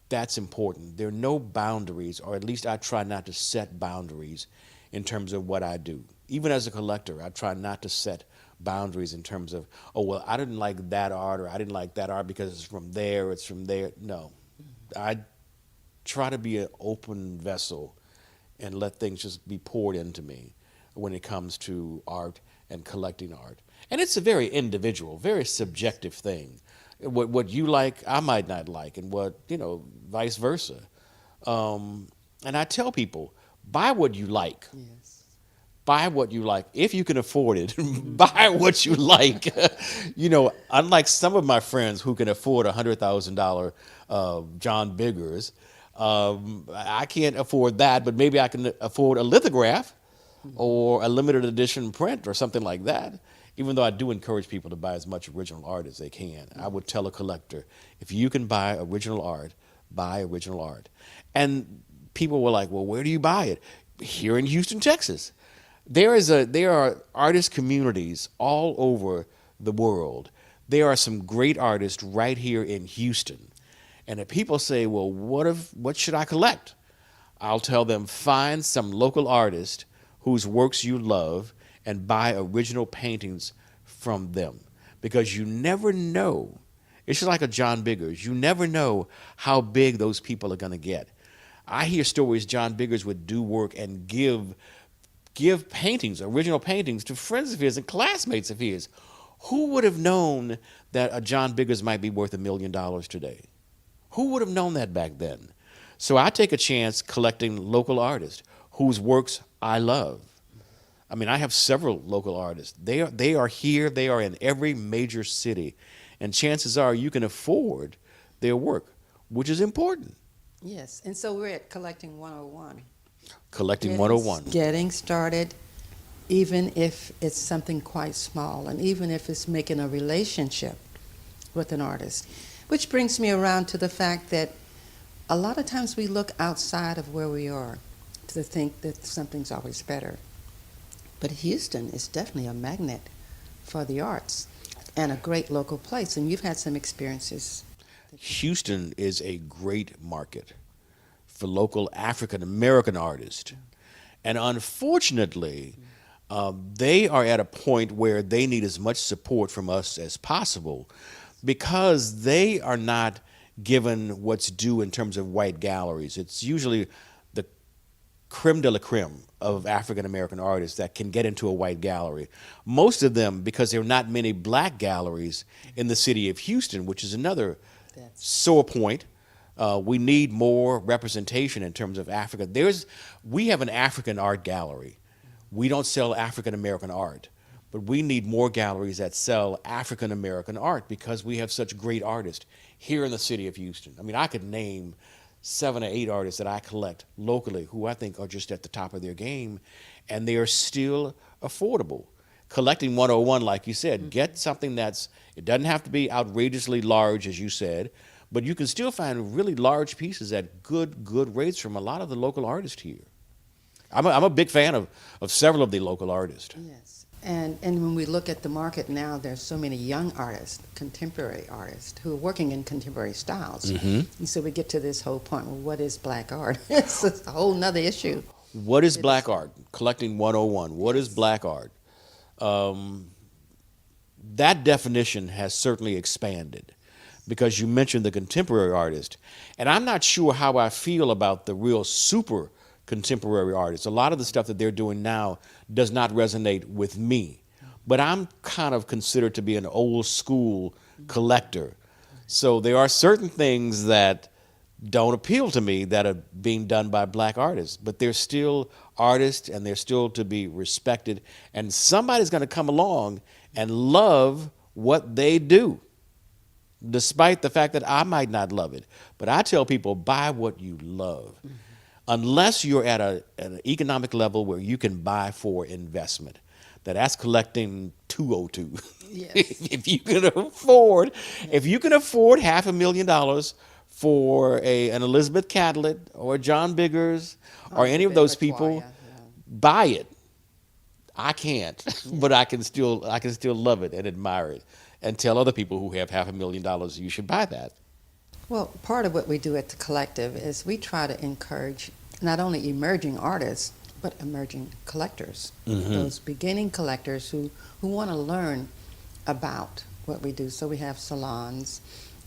that's important. There are no boundaries, or at least I try not to set boundaries in terms of what I do. Even as a collector, I try not to set boundaries in terms of, oh, well, I didn't like that art, or I didn't like that art because it's from there, it's from there. No. I try to be an open vessel and let things just be poured into me when it comes to art and collecting art. And it's a very individual, very subjective thing. What you like, I might not like, and vice versa. And I tell people, buy what you like. Yes. Buy what you like. If you can afford it, buy what you like. Unlike some of my friends who can afford $100,000 John Biggers, I can't afford that, but maybe I can afford a lithograph or a limited edition print or something like that. Even though I do encourage people to buy as much original art as they can. I would tell a collector, if you can buy original art, buy original art. And people were like, well, where do you buy it? Here in Houston, Texas. There are artist communities all over the world. There are some great artists right here in Houston. And if people say, well, what should I collect? I'll tell them, find some local artist whose works you love and buy original paintings from them. Because you never know. It's just like a John Biggers. You never know how big those people are going to get. I hear stories John Biggers would do work and give paintings, original paintings, to friends of his and classmates of his. Who would have known that a John Biggers might be worth $1 million today? Who would have known that back then? So I take a chance collecting local artists whose works I love. I mean, I have several local artists. They are here. They are in every major city. And chances are you can afford their work, which is important. Yes, and so we're at Collecting 101. Collecting 101. Getting started, even if it's something quite small, and even if it's making a relationship with an artist. Which brings me around to the fact that a lot of times we look outside of where we are to think that something's always better. But Houston is definitely a magnet for the arts and a great local place, and you've had some experiences. Houston is a great market for local African American artists. And unfortunately, they are at a point where they need as much support from us as possible because they are not given what's due in terms of white galleries. It's usually the creme de la creme of African American artists that can get into a white gallery. Most of them, because there are not many black galleries in the city of Houston, which is another sore point. We need more representation in terms of Africa. We have an African art gallery. We don't sell African American art, but we need more galleries that sell African American art because we have such great artists here in the city of Houston. I mean, I could name 7 or 8 artists that I collect locally who I think are just at the top of their game, and they are still affordable. Collecting 101, like you said, get something it doesn't have to be outrageously large, as you said, but you can still find really large pieces at good rates from a lot of the local artists here. I'm a big fan of several of the local artists. Yes. And when we look at the market now, there's so many young artists, contemporary artists, who are working in contemporary styles. Mhm. And so we get to this whole point, well, what is black art? It's a whole nother issue. What is black art? Collecting 101. What is black art? That definition has certainly expanded because you mentioned the contemporary artist. And I'm not sure how I feel about the real super contemporary artists. A lot of the stuff that they're doing now does not resonate with me. But I'm kind of considered to be an old school collector. So there are certain things that don't appeal to me that are being done by black artists, but they're still artists and they're still to be respected. And somebody's going to come along and love what they do, despite the fact that I might not love it. But I tell people, buy what you love. Mm-hmm. Unless you're at an economic level where you can buy for investment. That's collecting 202. Yes. If you can afford $500,000 for an Elizabeth Catlett or a John Biggers or any of those people, buy it. I can't, but I can still love it and admire it and tell other people who have $500,000 you should buy that. Well, part of what we do at the collective is we try to encourage not only emerging artists, but emerging collectors, Mm-hmm. those beginning collectors who want to learn about what we do. So we have salons,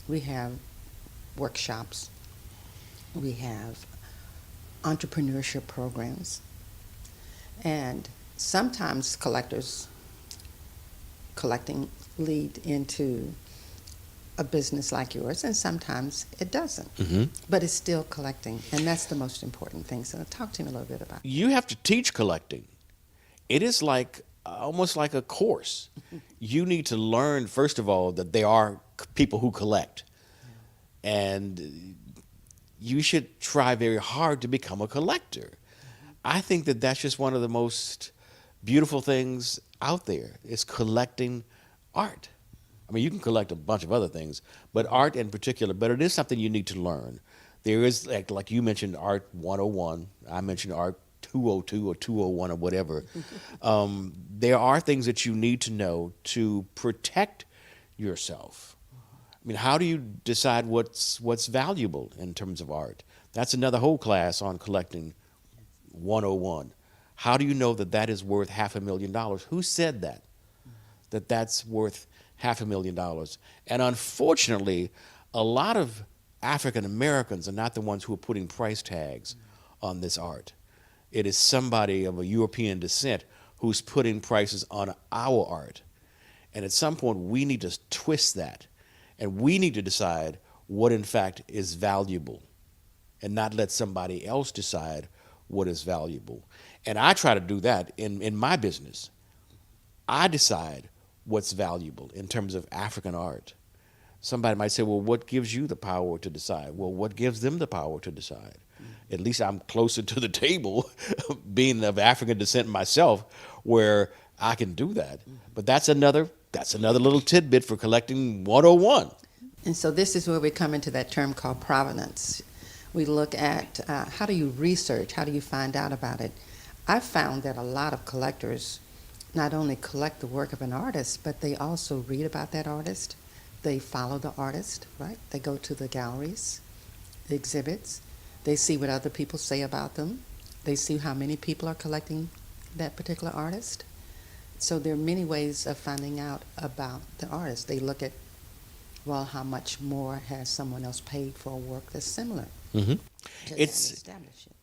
we have workshops, we have entrepreneurship programs, and sometimes collecting lead into a business like yours, and sometimes it doesn't. Mm-hmm. But it's still collecting, and that's the most important thing. So talk to me a little bit about it. You have to teach collecting. It is almost like a course. You need to learn, first of all, that there are people who collect. And you should try very hard to become a collector. I think that that's just one of the most beautiful things out there, is collecting art. I mean, you can collect a bunch of other things, but art in particular, but it is something you need to learn. There is, like you mentioned, Art 101. I mentioned Art 202 or 201 or whatever. There are things that you need to know to protect yourself. I mean, how do you decide what's valuable in terms of art? That's another whole class on collecting 101. How do you know that is worth $500,000? Who said that that's worth $500,000? And unfortunately, a lot of African Americans are not the ones who are putting price tags on this art. It is somebody of a European descent who's putting prices on our art. And at some point, we need to twist that. And we need to decide what, in fact, is valuable and not let somebody else decide what is valuable. And I try to do that in my business. I decide what's valuable in terms of African art. Somebody might say, well, what gives you the power to decide? Well, what gives them the power to decide? At least I'm closer to the table, being of African descent myself, where I can do that. But that's another little tidbit for collecting 101. And so this is where we come into that term called provenance. We look at how do you research, how do you find out about it? I've found that a lot of collectors not only collect the work of an artist, but they also read about that artist. They follow the artist, right? They go to the galleries, the exhibits. They see what other people say about them. They see how many people are collecting that particular artist. So there are many ways of finding out about the artist. They look at, well, how much more has someone else paid for a work that's similar? Mm-hmm.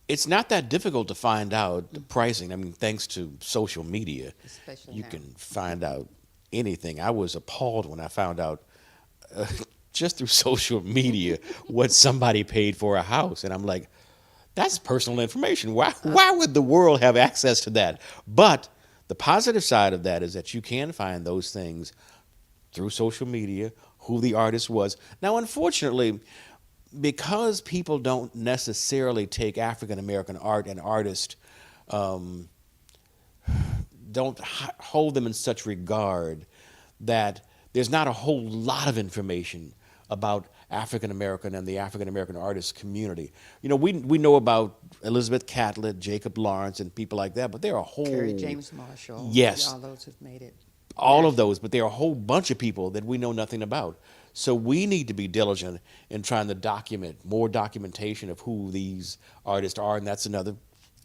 It's not that difficult to find out the pricing. I mean, thanks to social media, especially you now. can find out anything. I was appalled when I found out just through social media what somebody paid for a house, and I'm like, that's personal information. Why would the world have access to that? But the positive side of that is that you can find those things through social media, who the artist was. Now, unfortunately, because people don't necessarily take African American art and artists, don't hold them in such regard, that there's not a whole lot of information about African American and the African American artist community. You know, we know about Elizabeth Catlett, Jacob Lawrence, and people like that, but there are a whole... Kerry James Marshall. Yes. All those who've made it. All of those, but there are a whole bunch of people that we know nothing about. So we need to be diligent in trying to document more documentation of who these artists are, and that's another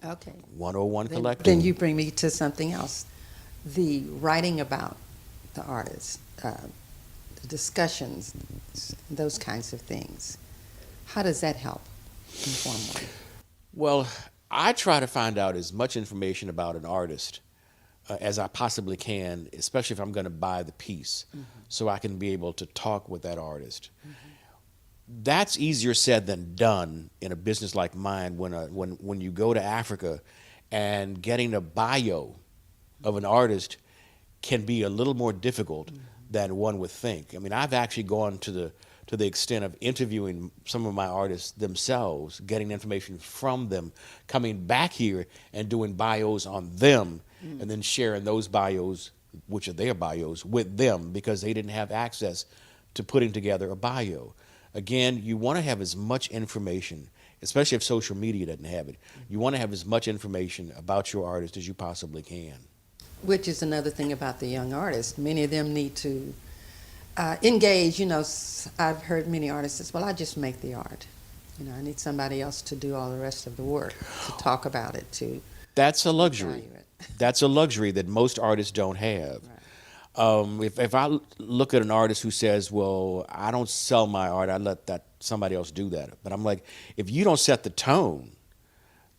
Okay. 101 collecting. Then you bring me to something else. The writing about the artists, the discussions, those kinds of things. How does that help inform one? Well, I try to find out as much information about an artist as I possibly can, especially if I'm going to buy the piece, so I can be able to talk with that artist. That's easier said than done in a business like mine when you go to Africa, and getting a bio of an artist can be a little more difficult than one would think. I mean, I've actually gone to the extent of interviewing some of my artists themselves, getting information from them, coming back here and doing bios on them, and then sharing those bios, which are their bios, with them, because they didn't have access to putting together a bio. Again, you want to have as much information, especially if social media doesn't have it. You want to have as much information about your artist as you possibly can. Which is another thing about the young artists. Many of them need to engage. You know, I've heard many artists say, well, I just make the art. You know, I need somebody else to do all the rest of the work, to talk about it, to... That's a luxury. That's a luxury that most artists don't have. Right. If I look at an artist who says, well, I don't sell my art, I let somebody else do that. But I'm like, if you don't set the tone,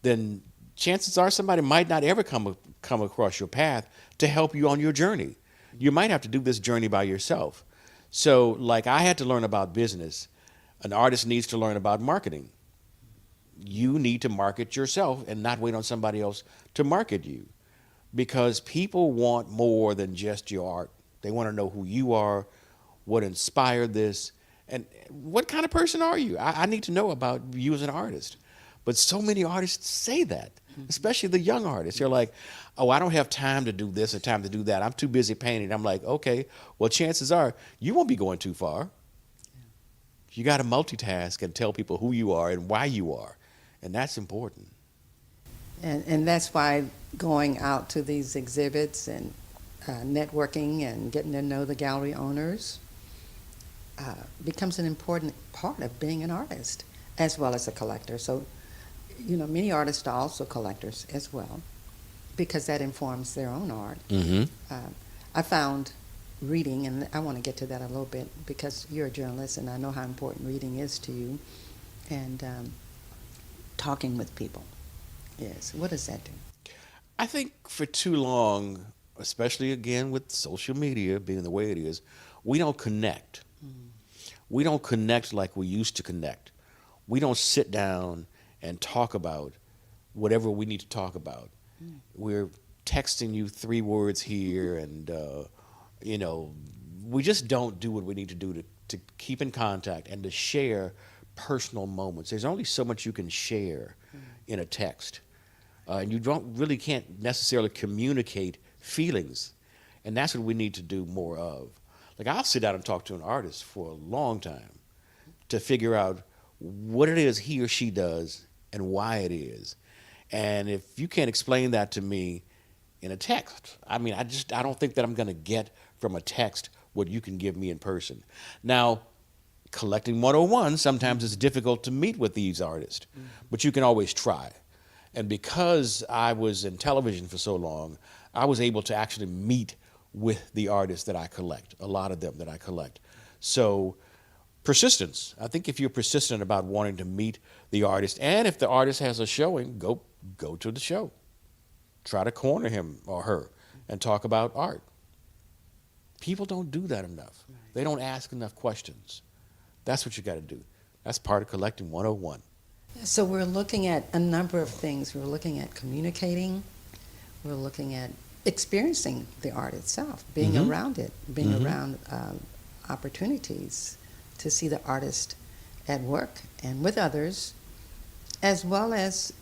then chances are somebody might not ever come across your path to help you on your journey. You might have to do this journey by yourself. So, like, I had to learn about business. An artist needs to learn about marketing. You need to market yourself and not wait on somebody else to market you, because people want more than just your art. They want to know who you are, what inspired this, and what kind of person are you? I need to know about you as an artist. But so many artists say that, especially the young artists. They're like, oh, I don't have time to do this or time to do that. I'm too busy painting. I'm like, okay, well, chances are you won't be going too far. You got to multitask and tell people who you are and why you are. And that's important. And that's why going out to these exhibits and networking and getting to know the gallery owners becomes an important part of being an artist as well as a collector. So, you know, many artists are also collectors as well, because that informs their own art. I found reading, and I want to get to that a little bit because you're a journalist and I know how important reading is to you, and talking with people. Yes, what does that do? I think for too long, especially again with social media being the way it is, we don't connect. We don't connect like we used to connect. We don't sit down and talk about whatever we need to talk about. We're texting you 3 words here, and you know, we just don't do what we need to do to keep in contact and to share personal moments. There's only so much you can share in a text. And you can't necessarily communicate feelings. And that's what we need to do more of. Like, I'll sit down and talk to an artist for a long time to figure out what it is he or she does and why it is. And if you can't explain that to me in a text, I mean, I don't think that I'm going to get from a text what you can give me in person. Now, collecting 101, sometimes it's difficult to meet with these artists, but you can always try. And because I was in television for so long, I was able to actually meet with the artists that I collect, a lot of them that I collect. So persistence. I think if you're persistent about wanting to meet the artist, and if the artist has a showing, go to the show. Try to corner him or her and talk about art. People don't do that enough. They don't ask enough questions. That's what you got to do. That's part of collecting 101. So we're looking at a number of things. We're looking at communicating. We're looking at experiencing the art itself, being around it, being around opportunities to see the artist at work and with others, as well as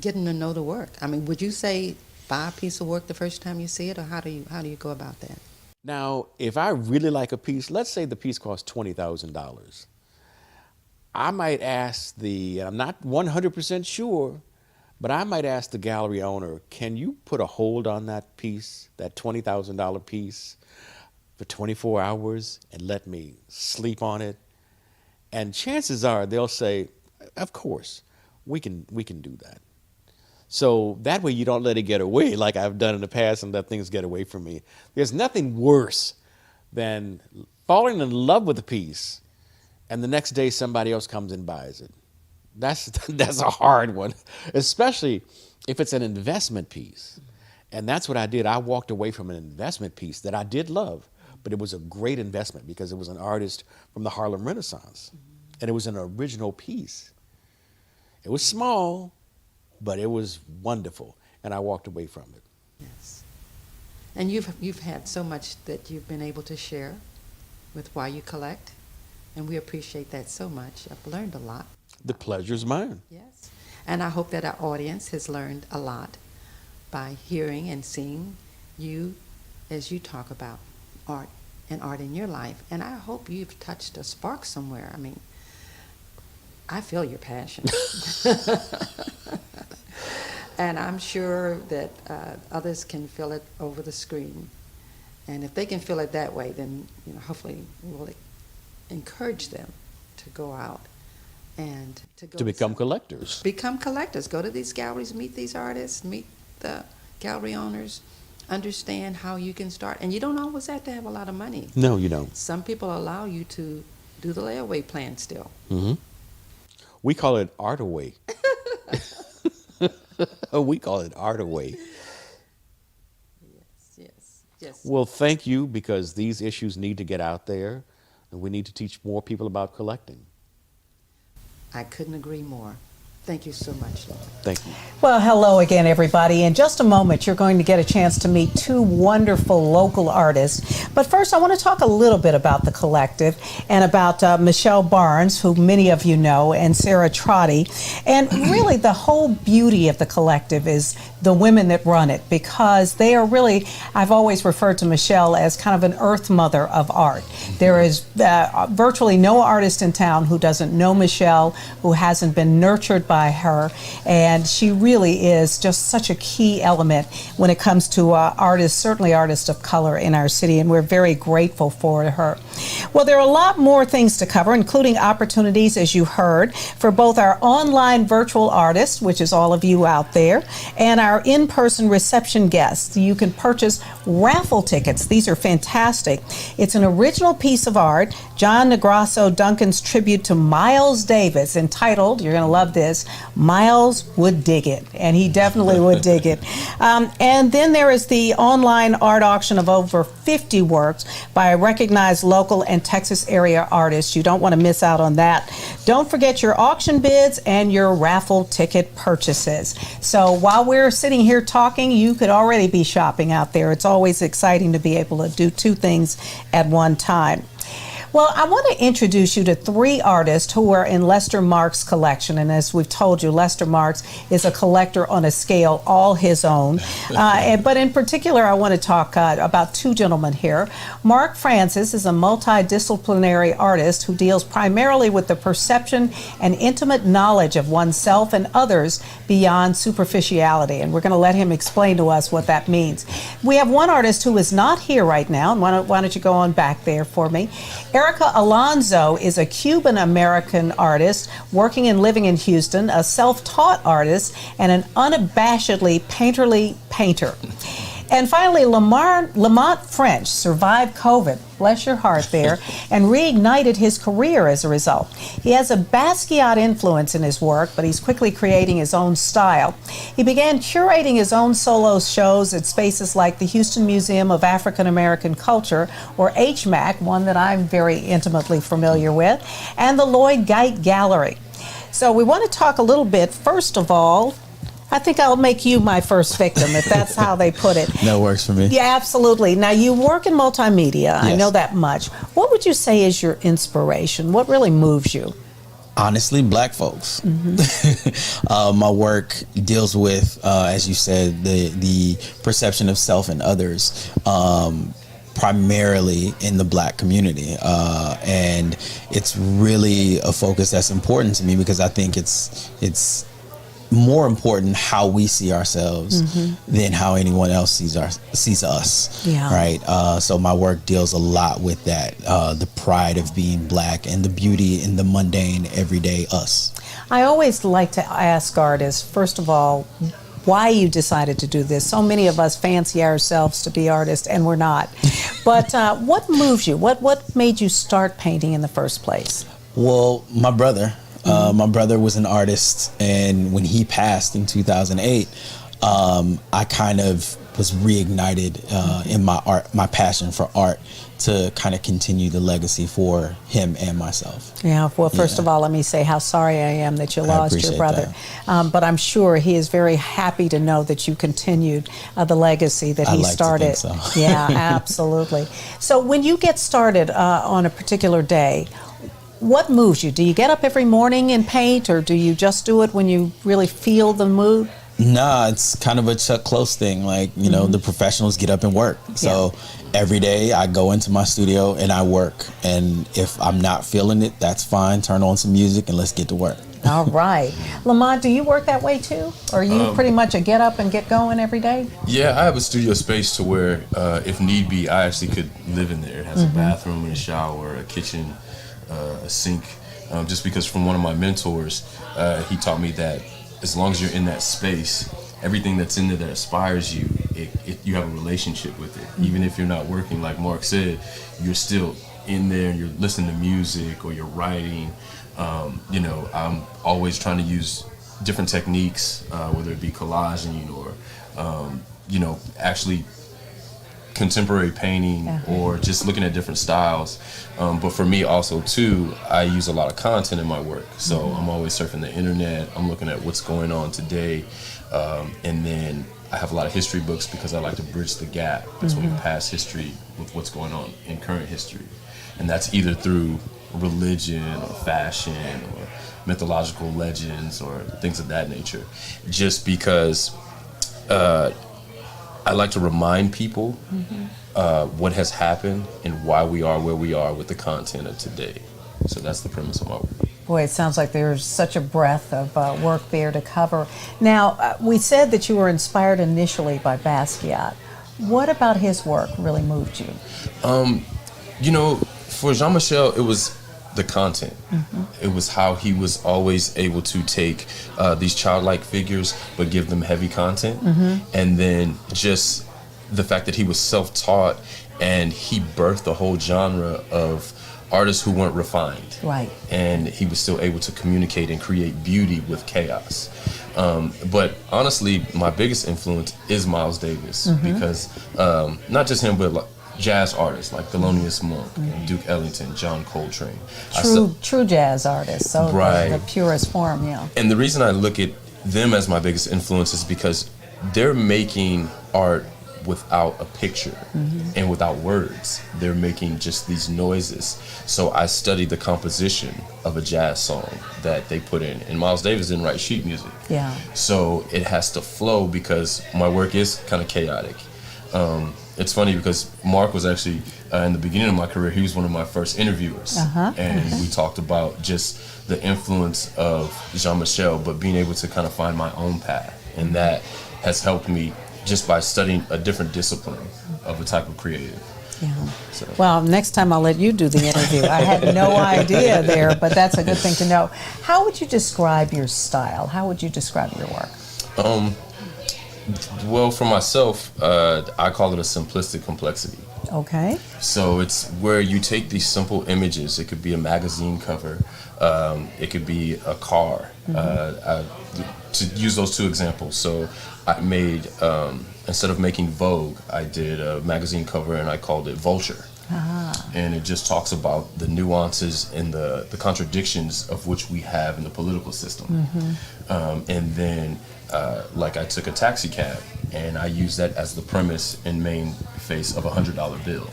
getting to know the work. I mean, would you say buy a piece of work the first time you see it, or how do you go about that? Now, if I really like a piece, let's say the piece costs $20,000. I might ask and I'm not 100% sure, but I might ask the gallery owner, can you put a hold on that piece, that $20,000 piece, for 24 hours and let me sleep on it? And chances are they'll say, of course, we can do that. So that way you don't let it get away like I've done in the past and let things get away from me. There's nothing worse than falling in love with a piece and the next day somebody else comes and buys it. That's a hard one, especially if it's an investment piece. And that's what I did. I walked away from an investment piece that I did love, but it was a great investment because it was an artist from the Harlem Renaissance, and it was an original piece. It was small, but it was wonderful, and I walked away from it. Yes. And you've had so much that you've been able to share with why you collect, and we appreciate that so much. I've learned a lot. The pleasure's mine. Yes. And I hope that our audience has learned a lot by hearing and seeing you as you talk about art and art in your life. And I hope you've touched a spark somewhere. I mean, I feel your passion. And I'm sure that others can feel it over the screen. And if they can feel it that way, then hopefully we'll encourage them to go out and to become collectors. Become collectors. Go to these galleries, meet these artists, meet the gallery owners, understand how you can start. And you don't always have to have a lot of money. No, you don't. Some people allow you to do the layaway plan still. Mm-hmm. We call it art away. We call it art away. Yes. Well, thank you, because these issues need to get out there, and we need to teach more people about collecting. I couldn't agree more. Thank you so much, Laura. Thank you. Well, hello again, everybody. In just a moment, you're going to get a chance to meet two wonderful local artists. But first, I want to talk a little bit about the collective and about Michelle Barnes, who many of you know, and Sarah Trotty. And really, the whole beauty of the collective is the women that run it, because they are really, I've always referred to Michelle as kind of an earth mother of art. There is virtually no artist in town who doesn't know Michelle, who hasn't been nurtured by her, and she really is just such a key element when it comes to artists, certainly artists of color in our city, and we're very grateful for her. Well, there are a lot more things to cover, including opportunities, as you heard, for both our online virtual artists, which is all of you out there, and our in-person reception guests. You can purchase raffle tickets. These are fantastic. It's an original piece of art, John Negrasso Duncan's tribute to Miles Davis, entitled, you're going to love this, Miles Would Dig It. And he definitely would dig it. And then there is the online art auction of over 50 works by recognized local and Texas area artists. You don't want to miss out on that. Don't forget your auction bids and your raffle ticket purchases. So while we're sitting here talking, you could already be shopping out there. It's always exciting to be able to do two things at one time. Well, I want to introduce you to three artists who are in Lester Marks' collection. And as we've told you, Lester Marks is a collector on a scale all his own. But in particular, I want to talk about two gentlemen here. Mark Francis is a multidisciplinary artist who deals primarily with the perception and intimate knowledge of oneself and others beyond superficiality. And we're going to let him explain to us what that means. We have one artist who is not here right now. And why don't you go on back there for me? Erica Alonso is a Cuban-American artist working and living in Houston, a self-taught artist, and an unabashedly painterly painter. And finally, Lamont French survived COVID, bless your heart there, and reignited his career as a result. He has a Basquiat influence in his work, but he's quickly creating his own style. He began curating his own solo shows at spaces like the Houston Museum of African American Culture, or HMAC, one that I'm very intimately familiar with, and the Lloyd Geidt Gallery. So we want to talk a little bit, first of all, I think I'll make you my first victim, if that's how they put it. That works for me. Yeah, absolutely. Now, you work in multimedia. Yes. I know that much. What would you say is your inspiration? What really moves you? Honestly, Black folks. My work deals with, as you said, the perception of self and others, primarily in the Black community, and it's really a focus that's important to me because I think it's more important how we see ourselves than how anyone else sees us. Yeah. Right. So my work deals a lot with that, the pride of being Black and the beauty in the mundane, everyday us. I always like to ask artists, first of all, why you decided to do this. So many of us fancy ourselves to be artists, and we're not. But what moves you? What made you start painting in the first place? Well, my brother. My brother was an artist, and when he passed in 2008, I kind of was reignited in my passion for art to kind of continue the legacy for him and myself. Yeah, well, first of all, let me say how sorry I am that you lost your brother. But I'm sure he is very happy to know that you continued the legacy that he started. To think so. Yeah, absolutely. So when you get started on a particular day, what moves you? Do you get up every morning and paint, or do you just do it when you really feel the mood? Nah, it's kind of a Chuck Close thing. Like, you know, the professionals get up and work. So every day I go into my studio and I work. And if I'm not feeling it, that's fine. Turn on some music and let's get to work. All right. Lamont, do you work that way too? Or are you pretty much a get up and get going every day? Yeah, I have a studio space to where, if need be, I actually could live in there. It has a bathroom and a shower, a kitchen, a sink. Just because from one of my mentors, he taught me that as long as you're in that space, everything that's in there that inspires you, you have a relationship with it. Even if you're not working, like Mark said, you're still in there and you're listening to music or you're writing. You know, I'm always trying to use different techniques, whether it be collaging or, you know, actually contemporary painting or just looking at different styles. But for me also too, I use a lot of content in my work. So I'm always surfing the internet. I'm looking at what's going on today. And then I have a lot of history books because I like to bridge the gap between past history with what's going on in current history. And that's either through religion or fashion or mythological legends or things of that nature. Just because I like to remind people what has happened and why we are where we are with the content of today. So that's the premise of my work. Boy, it sounds like there's such a breadth of work there to cover. Now, we said that you were inspired initially by Basquiat. What about his work really moved you? You know, for Jean-Michel, it was the content. It was how he was always able to take these childlike figures but give them heavy content. And then just the fact that he was self-taught and he birthed a whole genre of artists who weren't refined. Right. And he was still able to communicate and create beauty with chaos. But honestly, my biggest influence is Miles Davis because not just him, but like jazz artists like Thelonious Monk, Duke Ellington, John Coltrane. True jazz artists, so the purest form, yeah. And the reason I look at them as my biggest influence is because they're making art without a picture and without words. They're making just these noises. So I studied the composition of a jazz song that they put in. And Miles Davis didn't write sheet music. Yeah. So it has to flow because my work is kind of chaotic. It's funny because Mark was actually, in the beginning of my career, he was one of my first interviewers. And we talked about just the influence of Jean-Michel, but being able to kind of find my own path. And that has helped me just by studying a different discipline of a type of creative. Yeah. So. Well, next time I'll let you do the interview. I had no idea there, but that's a good thing to know. How would you describe your style? How would you describe your work? Well, for myself, I call it a simplistic complexity. Okay. So it's where you take these simple images. It could be a magazine cover. It could be a car. To use those two examples. So I made, instead of making Vogue, I did a magazine cover and I called it Vulture. And it just talks about the nuances and the contradictions of which we have in the political system. And then, like I took a taxi cab and I used that as the premise and main face of a $100 bill.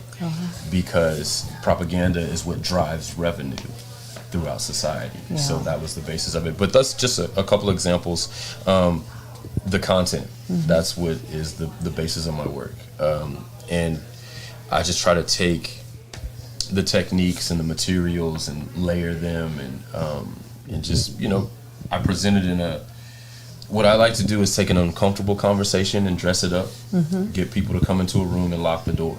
Because propaganda is what drives revenue throughout society. Yeah. So that was the basis of it. But that's just a couple examples. The content, that's what is the basis of my work. And I just try to take the techniques and the materials and layer them and just, I present it in what I like to do is take an uncomfortable conversation and dress it up, get people to come into a room and lock the door.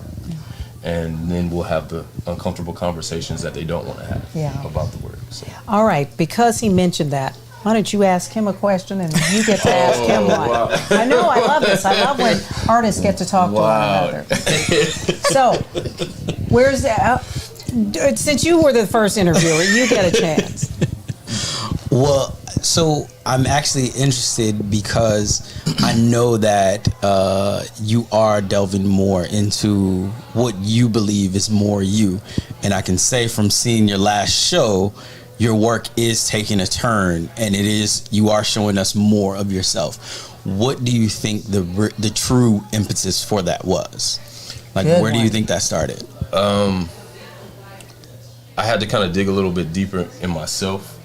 And then we'll have the uncomfortable conversations that they don't want to have about the work. So. All right, because he mentioned that, why don't you ask him a question and you get to ask him one. Wow. I know, I love this. I love when artists get to talk to one another. So, where's that? Since you were the first interviewer, you get a chance. Well, so I'm actually interested because I know that you are delving more into what you believe is more you. And I can say from seeing your last show, your work is taking a turn, and you are showing us more of yourself. What do you think the true impetus for that was? Like, where do you think that started? I had to kind of dig a little bit deeper in myself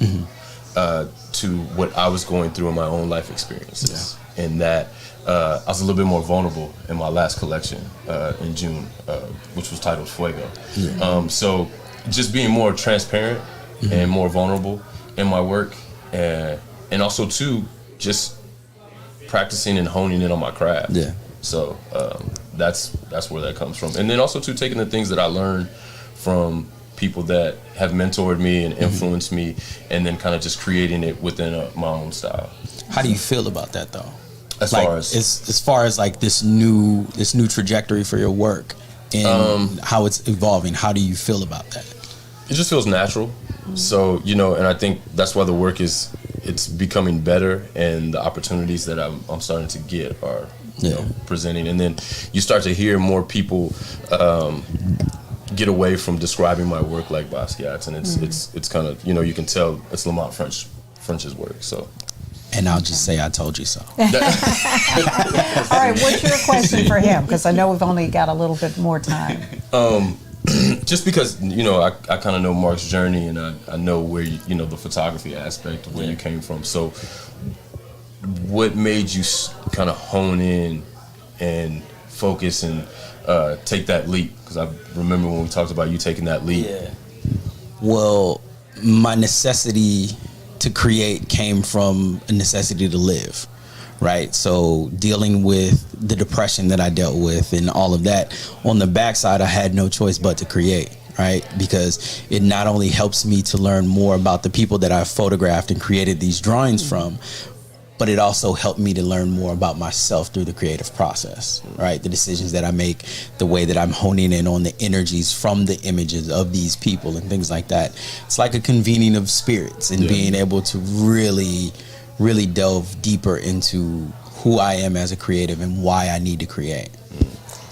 to what I was going through in my own life experiences. Yeah. And that I was a little bit more vulnerable in my last collection in June, which was titled Fuego. Yeah. So just being more transparent and more vulnerable in my work, and also too just practicing and honing in on my craft. Yeah. So that's where that comes from, and then also too taking the things that I learned from people that have mentored me and influenced me, and then kind of just creating it within my own style. How do you feel about that though? As far as like this new trajectory for your work and how it's evolving, how do you feel about that? It just feels natural. So, and I think that's why the work it's becoming better, and the opportunities that I'm starting to get are presenting. And then you start to hear more people get away from describing my work like Basquiat's, and it's kind of, you can tell it's Lamont French's work. So. And I'll just say I told you so. All right, what's your question for him? Because I know we've only got a little bit more time. Just because, I kind of know Mark's journey, and I know where, the photography aspect of where you came from. So what made you kind of hone in and focus and take that leap? Because I remember when we talked about you taking that leap. Yeah. Well, my necessity to create came from a necessity to live. Right, so dealing with the depression that I dealt with and all of that, on the backside, I had no choice but to create, right? Because it not only helps me to learn more about the people that I've photographed and created these drawings from, but it also helped me to learn more about myself through the creative process, right? The decisions that I make, the way that I'm honing in on the energies from the images of these people and things like that. It's like a convening of spirits and being able to really delve deeper into who I am as a creative and why I need to create.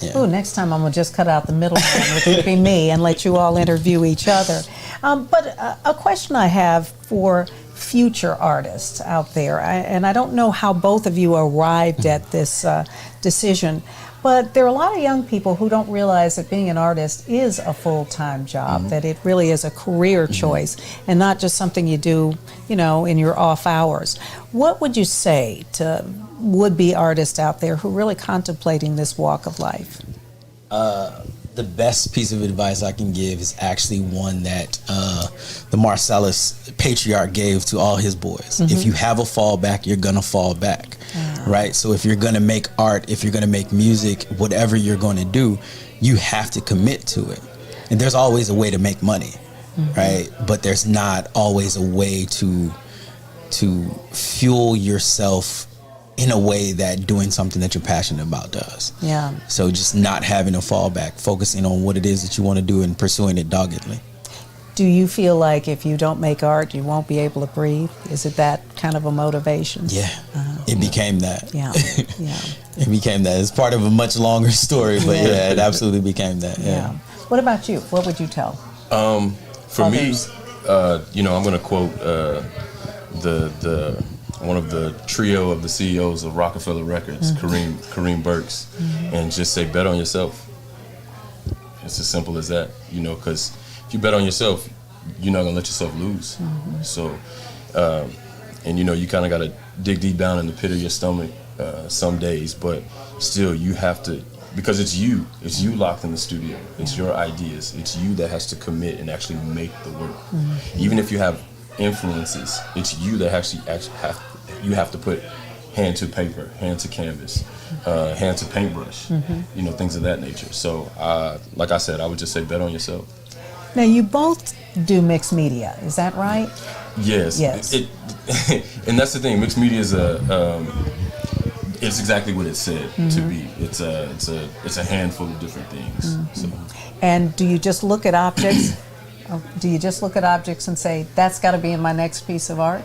Yeah. Oh, next time I'm going to just cut out the middle one, which would be me, and let you all interview each other. But a question I have for future artists out there, and I don't know how both of you arrived at this decision, but there are a lot of young people who don't realize that being an artist is a full-time job, that it really is a career choice and not just something you do, in your off hours. What would you say to would-be artists out there who are really contemplating this walk of life? The best piece of advice I can give is actually one that the Marcellus patriarch gave to all his boys. If you have a fallback, you're gonna fall back, right? So if you're gonna make art, if you're gonna make music, whatever you're gonna do, you have to commit to it. And there's always a way to make money, right? But there's not always a way to fuel yourself in a way that doing something that you're passionate about does. Yeah. So just not having a fallback, focusing on what it is that you want to do and pursuing it doggedly. Do you feel like if you don't make art, you won't be able to breathe? Is it that kind of a motivation? Yeah, it became that. Yeah, yeah. It became that. It's part of a much longer story, but yeah, it absolutely became that. Yeah. What about you? What would you tell? For others? Me, I'm going to quote the one of the trio of the CEOs of Rockefeller Records, Kareem Burks, and just say, bet on yourself. It's as simple as that, because if you bet on yourself, you're not gonna let yourself lose. So, and you kind of got to dig deep down in the pit of your stomach some days, but still you have to, because it's you locked in the studio. It's your ideas. It's you that has to commit and actually make the work. Even if you have influences, it's you that actually have to put hand to paper, hand to canvas, hand to paintbrush, things of that nature. So, like I said, I would just say bet on yourself. Now, you both do mixed media, is that right? Yes. And that's the thing. Mixed media is it's exactly what it said to be. It's a handful of different things. So. And do you just look at objects? Do you just look at objects and say, that's got to be in my next piece of art?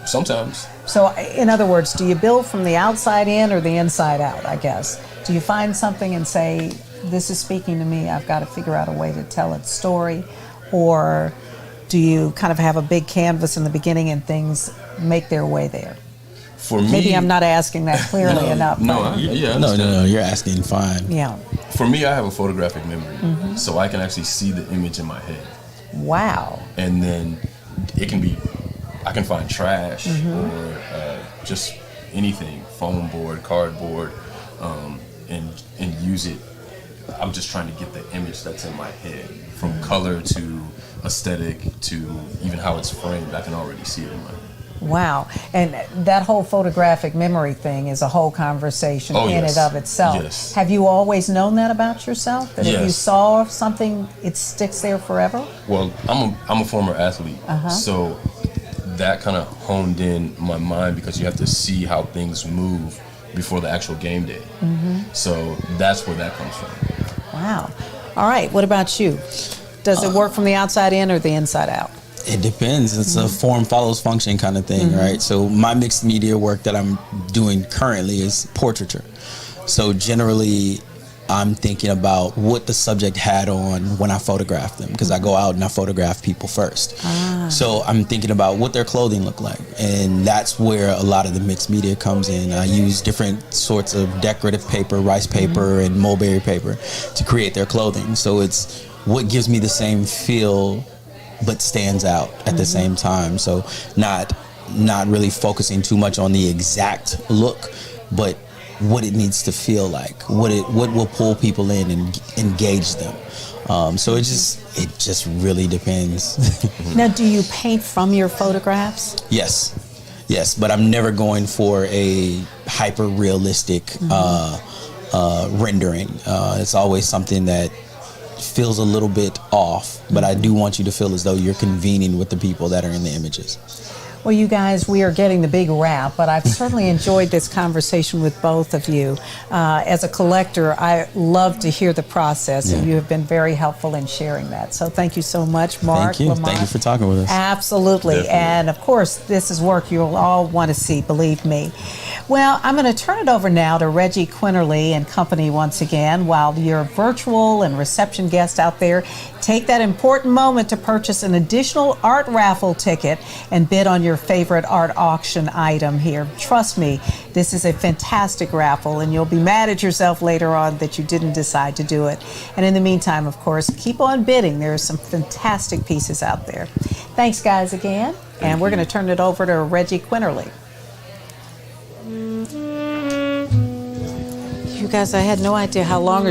Sometimes. So, in other words, do you build from the outside in or the inside out, I guess? Do you find something and say, this is speaking to me, I've got to figure out a way to tell its story? Or do you kind of have a big canvas in the beginning and things make their way there? For me, maybe I'm not asking that clearly enough. No, you're asking fine. Yeah. For me, I have a photographic memory, so I can actually see the image in my head. Wow. And then I can find trash or just anything, foam board, cardboard, and use it. I'm just trying to get the image that's in my head, from color to aesthetic to even how it's framed. I can already see it in my head. Wow. And that whole photographic memory thing is a whole conversation in and of itself. Yes. Have you always known that about yourself? That if you Yes. saw something, it sticks there forever? Well, I'm a former athlete, so that kind of honed in my mind, because you have to see how things move before the actual game day. So that's where that comes from. Wow. All right. What about you? Does it work from the outside in or the inside out? It depends. It's a form follows function kind of thing, right? So my mixed media work that I'm doing currently is portraiture. So generally, I'm thinking about what the subject had on when I photograph them, because I go out and I photograph people first. So I'm thinking about what their clothing look like, and that's where a lot of the mixed media comes in. I use different sorts of decorative paper, rice paper, and mulberry paper to create their clothing. So it's what gives me the same feel but stands out at the same time. So not really focusing too much on the exact look, but what it needs to feel like, what will pull people in and engage them. So it just really depends. Now, do you paint from your photographs? Yes, but I'm never going for a hyper realistic rendering. It's always something that feels a little bit off, but I do want you to feel as though you're convening with the people that are in the images. Well, you guys, we are getting the big wrap, but I've certainly enjoyed this conversation with both of you. As a collector, I love to hear the process, and you have been very helpful in sharing that. So thank you so much, Mark. Thank you. Lamont. Thank you for talking with us. Absolutely. Definitely. And of course, this is work you'll all want to see, believe me. Well, I'm going to turn it over now to Reggie Quinterly and company once again, while your virtual and reception guests out there take that important moment to purchase an additional art raffle ticket and bid on your favorite art auction item here. Trust me, this is a fantastic raffle, and you'll be mad at yourself later on that you didn't decide to do it. And in the meantime, of course, keep on bidding. There are some fantastic pieces out there. Thanks, guys, again. And we're going to turn it over to Reggie Quinterly. You guys, I had no idea how long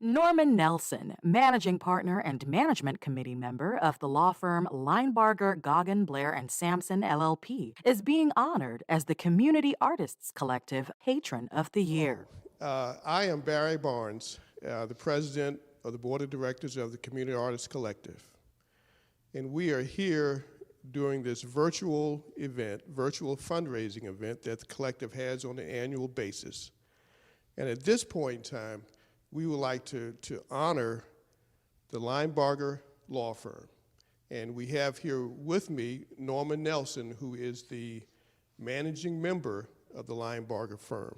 Norman Nelson, managing partner and management committee member of the law firm Linebarger, Goggin, Blair, and Sampson, LLP, is being honored as the Community Artists Collective Patron of the Year. I am Barry Barnes, the president of the board of directors of the Community Artists Collective. And we are here during this virtual event, virtual fundraising event that the collective has on an annual basis. And at this point in time, we would like to honor the Linebarger Law Firm. And we have here with me Norman Nelson, who is the managing member of the Linebarger firm.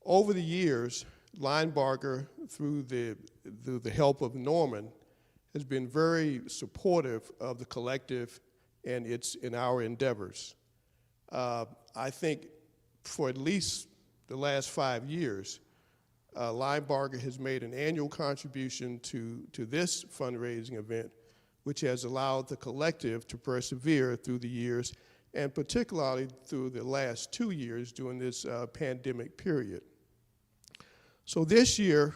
Over the years, Linebarger, through the help of Norman, has been very supportive of the collective and in our endeavors. I think for at least the last 5 years, Linebarger has made an annual contribution to this fundraising event, which has allowed the collective to persevere through the years, and particularly through the last 2 years during this pandemic period. So this year,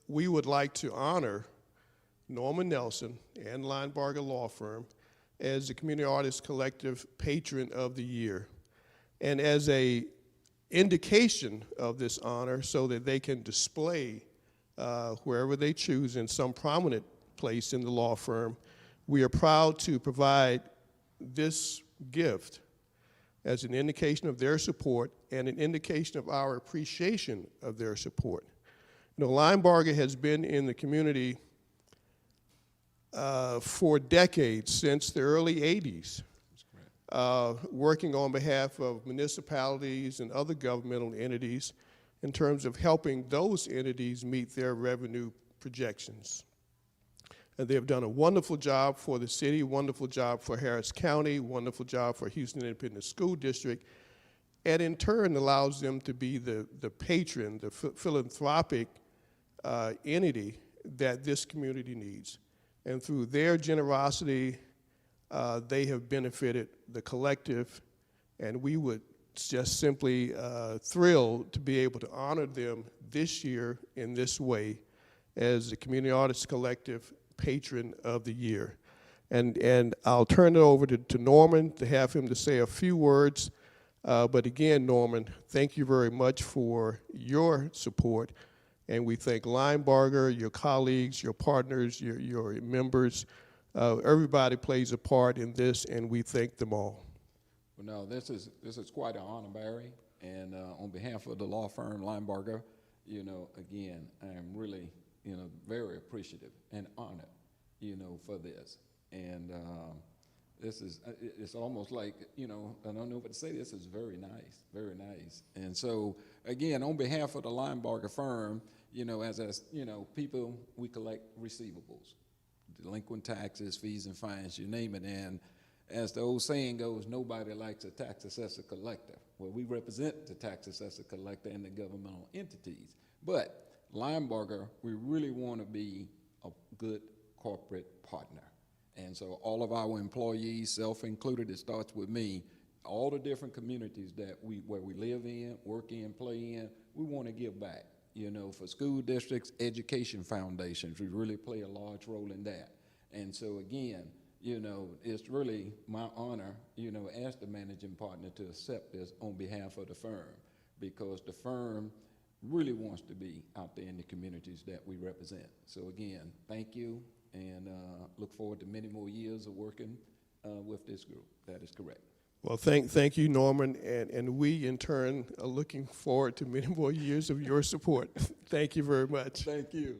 we would like to honor Norman Nelson and Linebarger Law Firm as the Community Artists Collective Patron of the Year. And as a indication of this honor so that they can display wherever they choose in some prominent place in the law firm, we are proud to provide this gift as an indication of their support and an indication of our appreciation of their support. You know, Linebarger has been in the community for decades, since the early 80s, working on behalf of municipalities and other governmental entities in terms of helping those entities meet their revenue projections. And they have done a wonderful job for the city, wonderful job for Harris County, wonderful job for Houston Independent School District, and in turn allows them to be the patron, the philanthropic entity that this community needs. And through their generosity, they have benefited the collective, and we would just simply thrilled to be able to honor them this year in this way as the Community Artists Collective Patron of the Year. And I'll turn it over to Norman to have him to say a few words. But again, Norman, thank you very much for your support. And we thank Linebarger, your colleagues, your partners, your members. Everybody plays a part in this, and we thank them all. Well, no, this is quite an honor, Barry. And on behalf of the law firm Linebarger, again, I am really, very appreciative and honored, for this. And this is, it's almost like, I don't know what to say. This is very nice, very nice. And so, again, on behalf of the Linebarger firm, as people, we collect receivables, delinquent taxes, fees and fines, you name it. And as the old saying goes, nobody likes a tax assessor collector. Well, we represent the tax assessor collector and the governmental entities. But Linebarger, we really want to be a good corporate partner. And so all of our employees, self-included, it starts with me, all the different communities where we live in, work in, play in, we want to give back. For school districts, education foundations, we really play a large role in that. And so again, it's really my honor, as the managing partner to accept this on behalf of the firm, because the firm really wants to be out there in the communities that we represent. So again, thank you, and look forward to many more years of working with this group. That is correct. Well, thank you, Norman, and we, in turn, are looking forward to many more years of your support. Thank you very much. Thank you.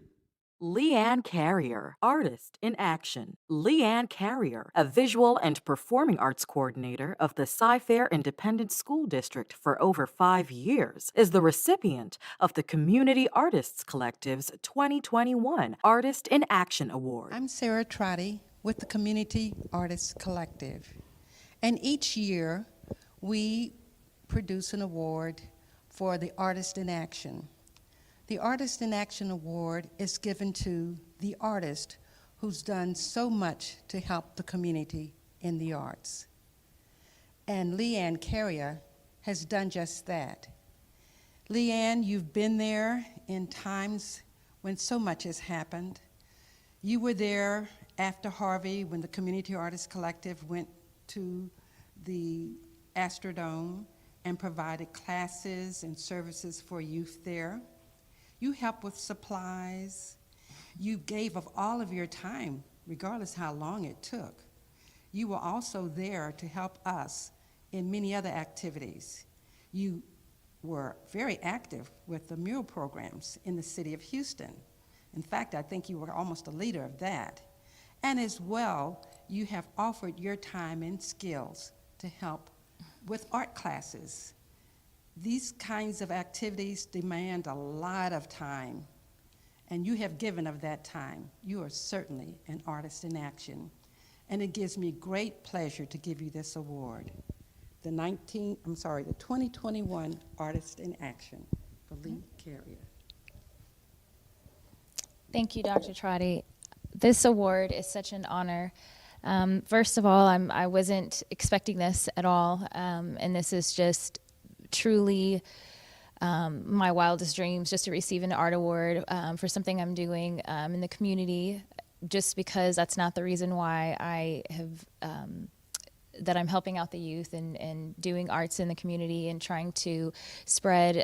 Leanne Carrier, Artist in Action. Leanne Carrier, a visual and performing arts coordinator of the Cy-Fair Independent School District for over 5 years, is the recipient of the Community Artists Collective's 2021 Artist in Action Award. I'm Sarah Trotty with the Community Artists Collective. And each year, we produce an award for the Artist in Action. The Artist in Action Award is given to the artist who's done so much to help the community in the arts. And Leanne Carrier has done just that. Leanne, you've been there in times when so much has happened. You were there after Harvey when the Community Artists Collective went to the Astrodome and provided classes and services for youth there. You helped with supplies. You gave of all of your time, regardless how long it took. You were also there to help us in many other activities. You were very active with the mural programs in the city of Houston. In fact, I think you were almost a leader of that. And as well, you have offered your time and skills to help with art classes. These kinds of activities demand a lot of time, and you have given of that time. You are certainly an artist in action, and it gives me great pleasure to give you this award. The 2021 Artist in Action for Lee Carrier. Thank you, Dr. Trotty. This award is such an honor. First of all, I wasn't expecting this at all, and this is just truly my wildest dreams, just to receive an art award for something I'm doing in the community, just because that's not the reason why I have that I'm helping out the youth and doing arts in the community and trying to spread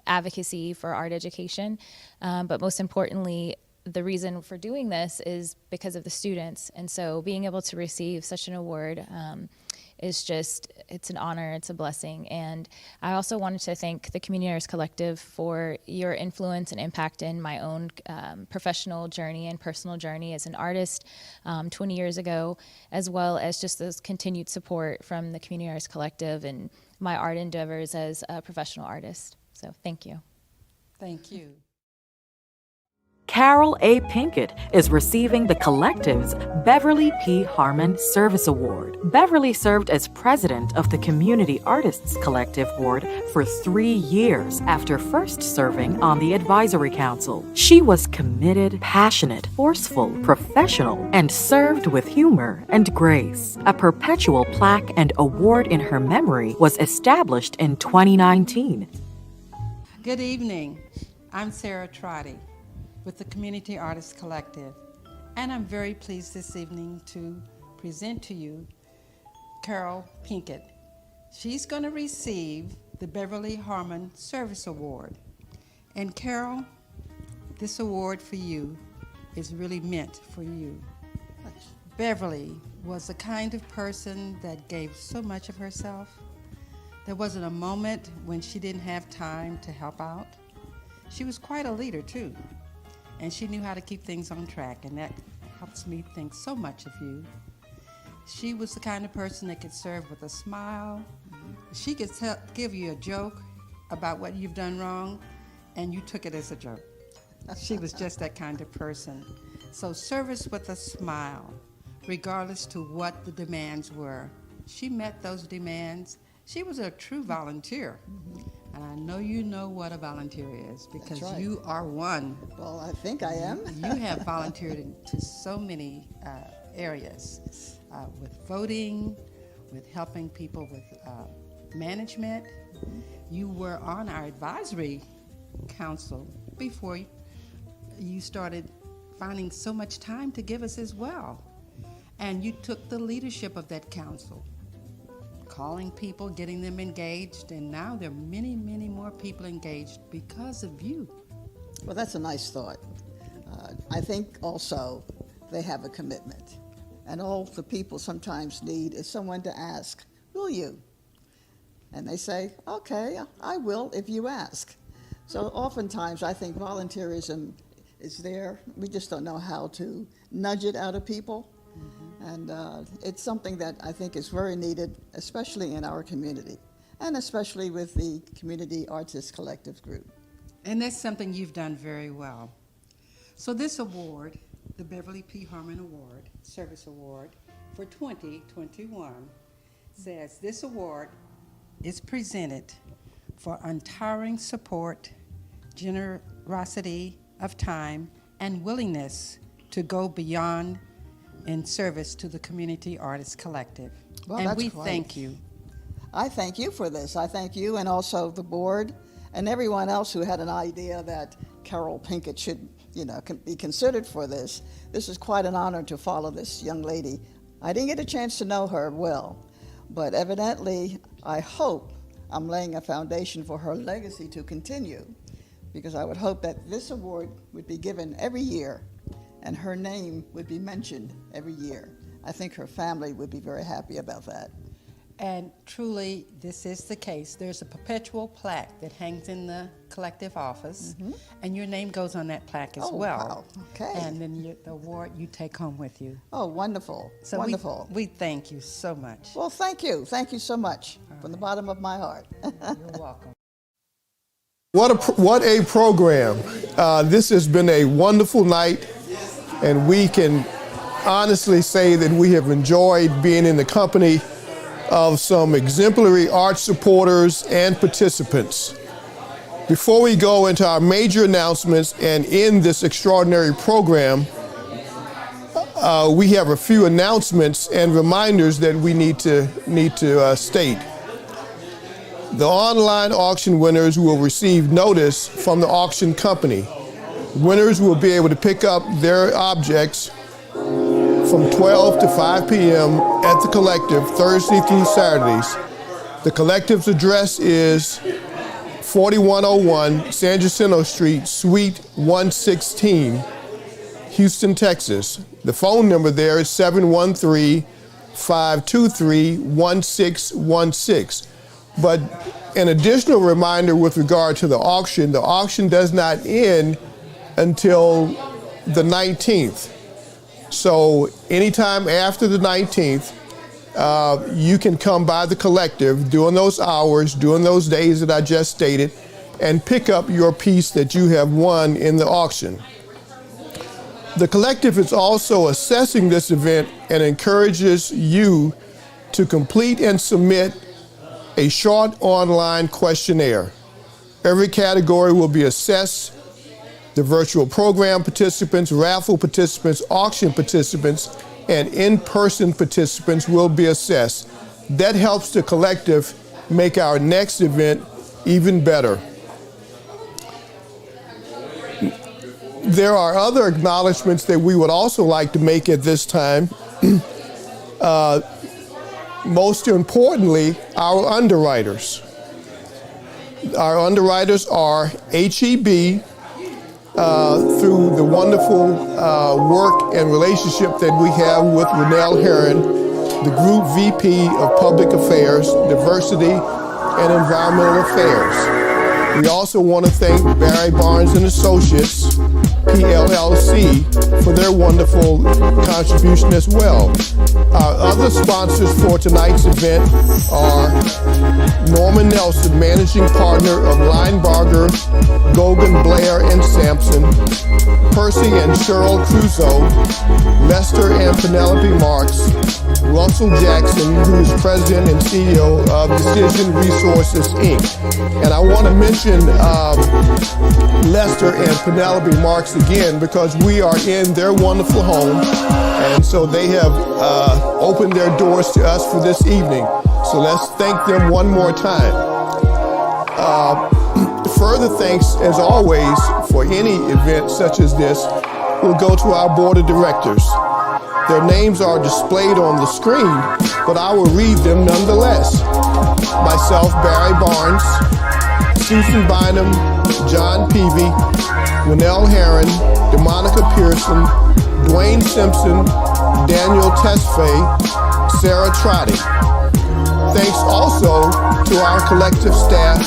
advocacy for art education. But most importantly, the reason for doing this is because of the students. And so being able to receive such an award is just, it's an honor, it's a blessing. And I also wanted to thank the Community Artists Collective for your influence and impact in my own professional journey and personal journey as an artist 20 years ago, as well as just this continued support from the Community Artists Collective and my art endeavors as a professional artist. So thank you. Thank you. Carol A. Pinkett is receiving the Collective's Beverly P. Harmon Service Award. Beverly served as president of the Community Artists Collective Board for 3 years after first serving on the Advisory Council. She was committed, passionate, forceful, professional, and served with humor and grace. A perpetual plaque and award in her memory was established in 2019. Good evening. I'm Sarah Trotty with the Community Artists Collective, and I'm very pleased this evening to present to you Carol Pinkett. She's going to receive the Beverly Harmon Service Award. And Carol, this award for you is really meant for you. Beverly was the kind of person that gave so much of herself. There wasn't a moment when she didn't have time to help out. She was quite a leader too. And she knew how to keep things on track, and that helps me think so much of you. She was the kind of person that could serve with a smile. She could give you a joke about what you've done wrong, and you took it as a joke. She was just that kind of person. So service with a smile, regardless to what the demands were. She met those demands. She was a true volunteer. And I know you know what a volunteer is, because That's right. You are one. Well, I think I am. You have volunteered to so many areas, with voting, with helping people with management. You were on our advisory council before you started finding so much time to give us as well. And you took the leadership of that council, calling people, getting them engaged, and now there are many, many more people engaged because of you. Well, that's a nice thought. I think also they have a commitment. And all the people sometimes need is someone to ask, will you? And they say, okay, I will if you ask. So oftentimes I think volunteerism is there. We just don't know how to nudge it out of people. And it's something that I think is very needed, especially in our community, and especially with the Community Artists Collective group. And that's something you've done very well. So this award, the Beverly P. Harmon Award, Service Award for 2021, says this award is presented for untiring support, generosity of time, and willingness to go beyond in service to the Community Artists Collective. Well, and that's we great. thank you. I thank you for this. I thank you and also the board and everyone else who had an idea that Carol Pinkett should, be considered for this. This is quite an honor to follow this young lady. I didn't get a chance to know her well, but evidently, I hope I'm laying a foundation for her legacy to continue, because I would hope that this award would be given every year and her name would be mentioned every year. I think her family would be very happy about that. And truly, this is the case. There's a perpetual plaque that hangs in the collective office, and your name goes on that plaque as well. Wow. Okay. And then the award you take home with you. Oh, wonderful. So wonderful. We thank you so much. Well, thank you. Thank you so much from the bottom of my heart. You're welcome. What a program. This has been a wonderful night, and we can honestly say that we have enjoyed being in the company of some exemplary art supporters and participants. Before we go into our major announcements and end this extraordinary program, we have a few announcements and reminders that we need to state. The online auction winners will receive notice from the auction company. Winners will be able to pick up their objects from 12 to 5 p.m. at the Collective, Thursday through Saturdays. The Collective's address is 4101 San Jacinto Street, Suite 116, Houston, Texas. The phone number there is 713-523-1616. But an additional reminder with regard to the auction does not end until the 19th. So anytime after the 19th, you can come by the Collective during those hours, during those days that I just stated, and pick up your piece that you have won in the auction. The Collective is also assessing this event and encourages you to complete and submit a short online questionnaire. Every category will be assessed. The virtual program participants, raffle participants, auction participants, and in-person participants will be assessed. That helps the Collective make our next event even better. There are other acknowledgments that we would also like to make at this time. Most importantly, our underwriters. Our underwriters are HEB, through the wonderful work and relationship that we have with Renell Herron, the Group VP of Public Affairs, Diversity, and Environmental Affairs. We also want to thank Barry Barnes and Associates, PLLC, for their wonderful contribution as well. Our other sponsors for tonight's event are Norman Nelson, Managing Partner of Linebarger, Gogan, Blair, and Sampson, Percy and Cheryl Crusoe, Lester and Penelope Marks, Russell Jackson, who is President and CEO of Decision Resources, Inc. And I want to mention Lester and Penelope Marks again because we are in their wonderful home, and so they have opened their doors to us for this evening. So let's thank them one more time. Further thanks, as always, for any event such as this will go to our board of directors. Their names are displayed on the screen, but I will read them nonetheless. Myself, Barry Barnes, Susan Bynum, John Peavy, Renell Herron, DeMonica Pearson, Dwayne Simpson, Daniel Tesfaye, Sarah Trotty. Thanks also to our Collective staff,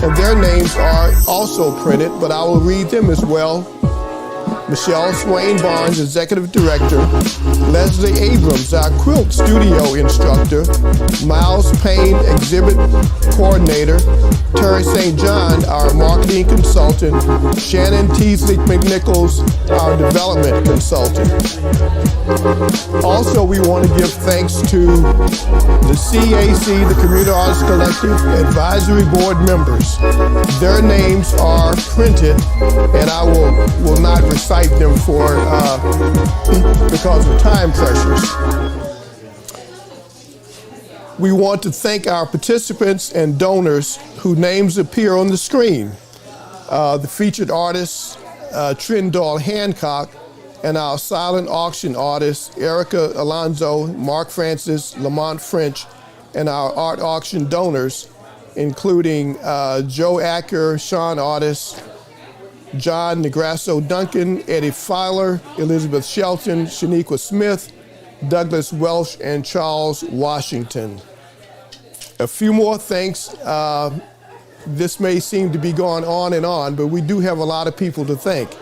and their names are also printed, but I will read them as well. Michelle Swain Barnes, Executive Director, Leslie Abrams, our quilt studio instructor, Miles Payne, Exhibit Coordinator, Terry St. John, our marketing consultant, Shannon Teasley McNichols, our development consultant. Also, we want to give thanks to the CAC, the Community Artists Collective Advisory Board members. Their names are printed, and I will not recite them for because of time pressures. We want to thank our participants and donors whose names appear on the screen. the featured artists, Trindall Hancock, and our silent auction artists, Erica Alonzo, Mark Francis, Lamont French, and our art auction donors, including Joe Acker, Sean Artis, John Negrasso Duncan, Eddie Filer, Elizabeth Shelton, Shaniqua Smith, Douglas Welsh, and Charles Washington. A few more thanks. This may seem to be going on and on, but we do have a lot of people to thank.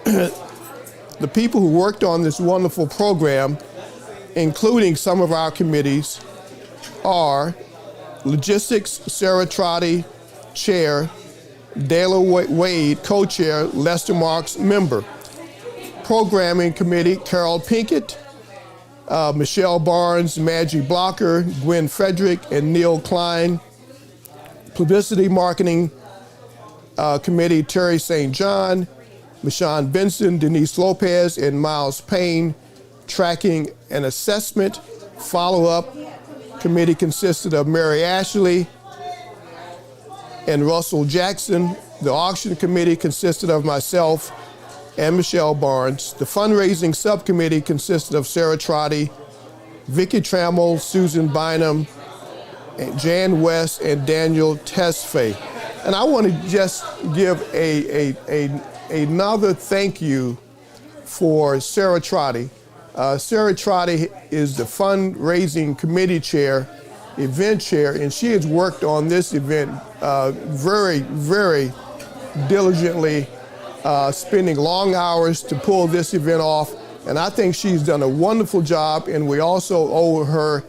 The people who worked on this wonderful program, including some of our committees, are Logistics, Sarah Trotty, Chair, Dayla Wade, Co-Chair, Lester Marks, Member. Programming Committee, Carol Pinkett, Michelle Barnes, Maggie Blocker, Gwen Frederick, and Neil Klein. Publicity Marketing Committee, Terry St. John, Michonne Benson, Denise Lopez, and Miles Payne. Tracking and Assessment Follow-Up Committee consisted of Mary Ashley and Russell Jackson. The Auction Committee consisted of myself and Michelle Barnes. The Fundraising Subcommittee consisted of Sarah Trotty, Vicki Trammell, Susan Bynum, and Jan West, and Daniel Tesfaye. And I want to just give another thank you for Sarah Trotty. Sarah Trotty is the fundraising committee chair, event chair, and she has worked on this event very, very diligently, spending long hours to pull this event off. And I think she's done a wonderful job, and we also owe her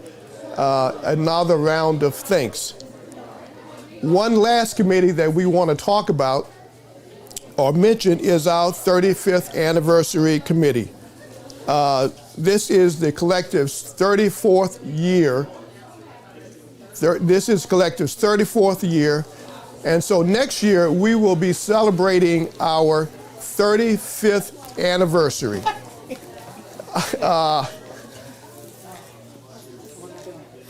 another round of thanks. One last committee that we want to talk about or mention is our 35th anniversary committee. This is the collective's 34th year. This is collective's 34th year. And so next year we will be celebrating our 35th anniversary.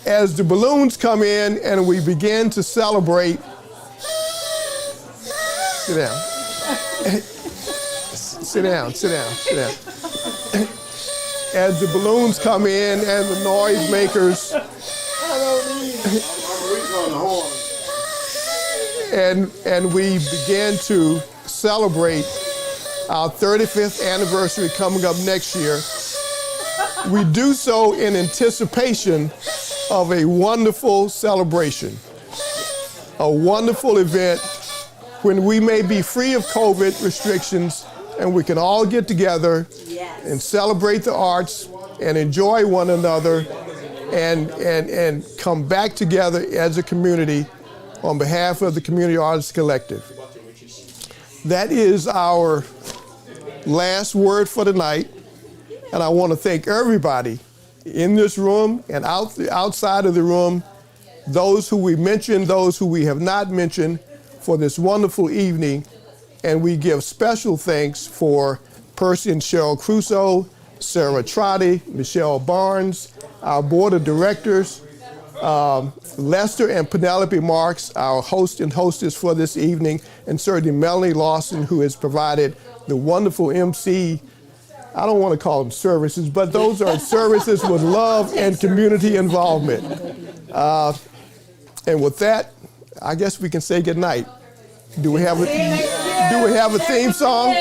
As the balloons come in and we begin to celebrate, sit down. Sit down, sit down, sit down. As the balloons come in and the noise makers, and we begin to celebrate our 35th anniversary coming up next year, we do so in anticipation of a wonderful celebration, a wonderful event when we may be free of COVID restrictions and we can all get together and celebrate the arts and enjoy one another and come back together as a community on behalf of the Community Artists Collective. That is our last word for tonight, and I want to thank everybody in this room and outside of the room, those who we mentioned, those who we have not mentioned, for this wonderful evening. And we give special thanks for Percy and Cheryl Crusoe, Sarah Trotty, Michelle Barnes, our board of directors, Lester and Penelope Marks, our host and hostess for this evening, and certainly Melanie Lawson, who has provided the wonderful MC. I don't want to call them services, but those are services with love and community involvement. And with that, I guess we can say goodnight. Do we have a theme song?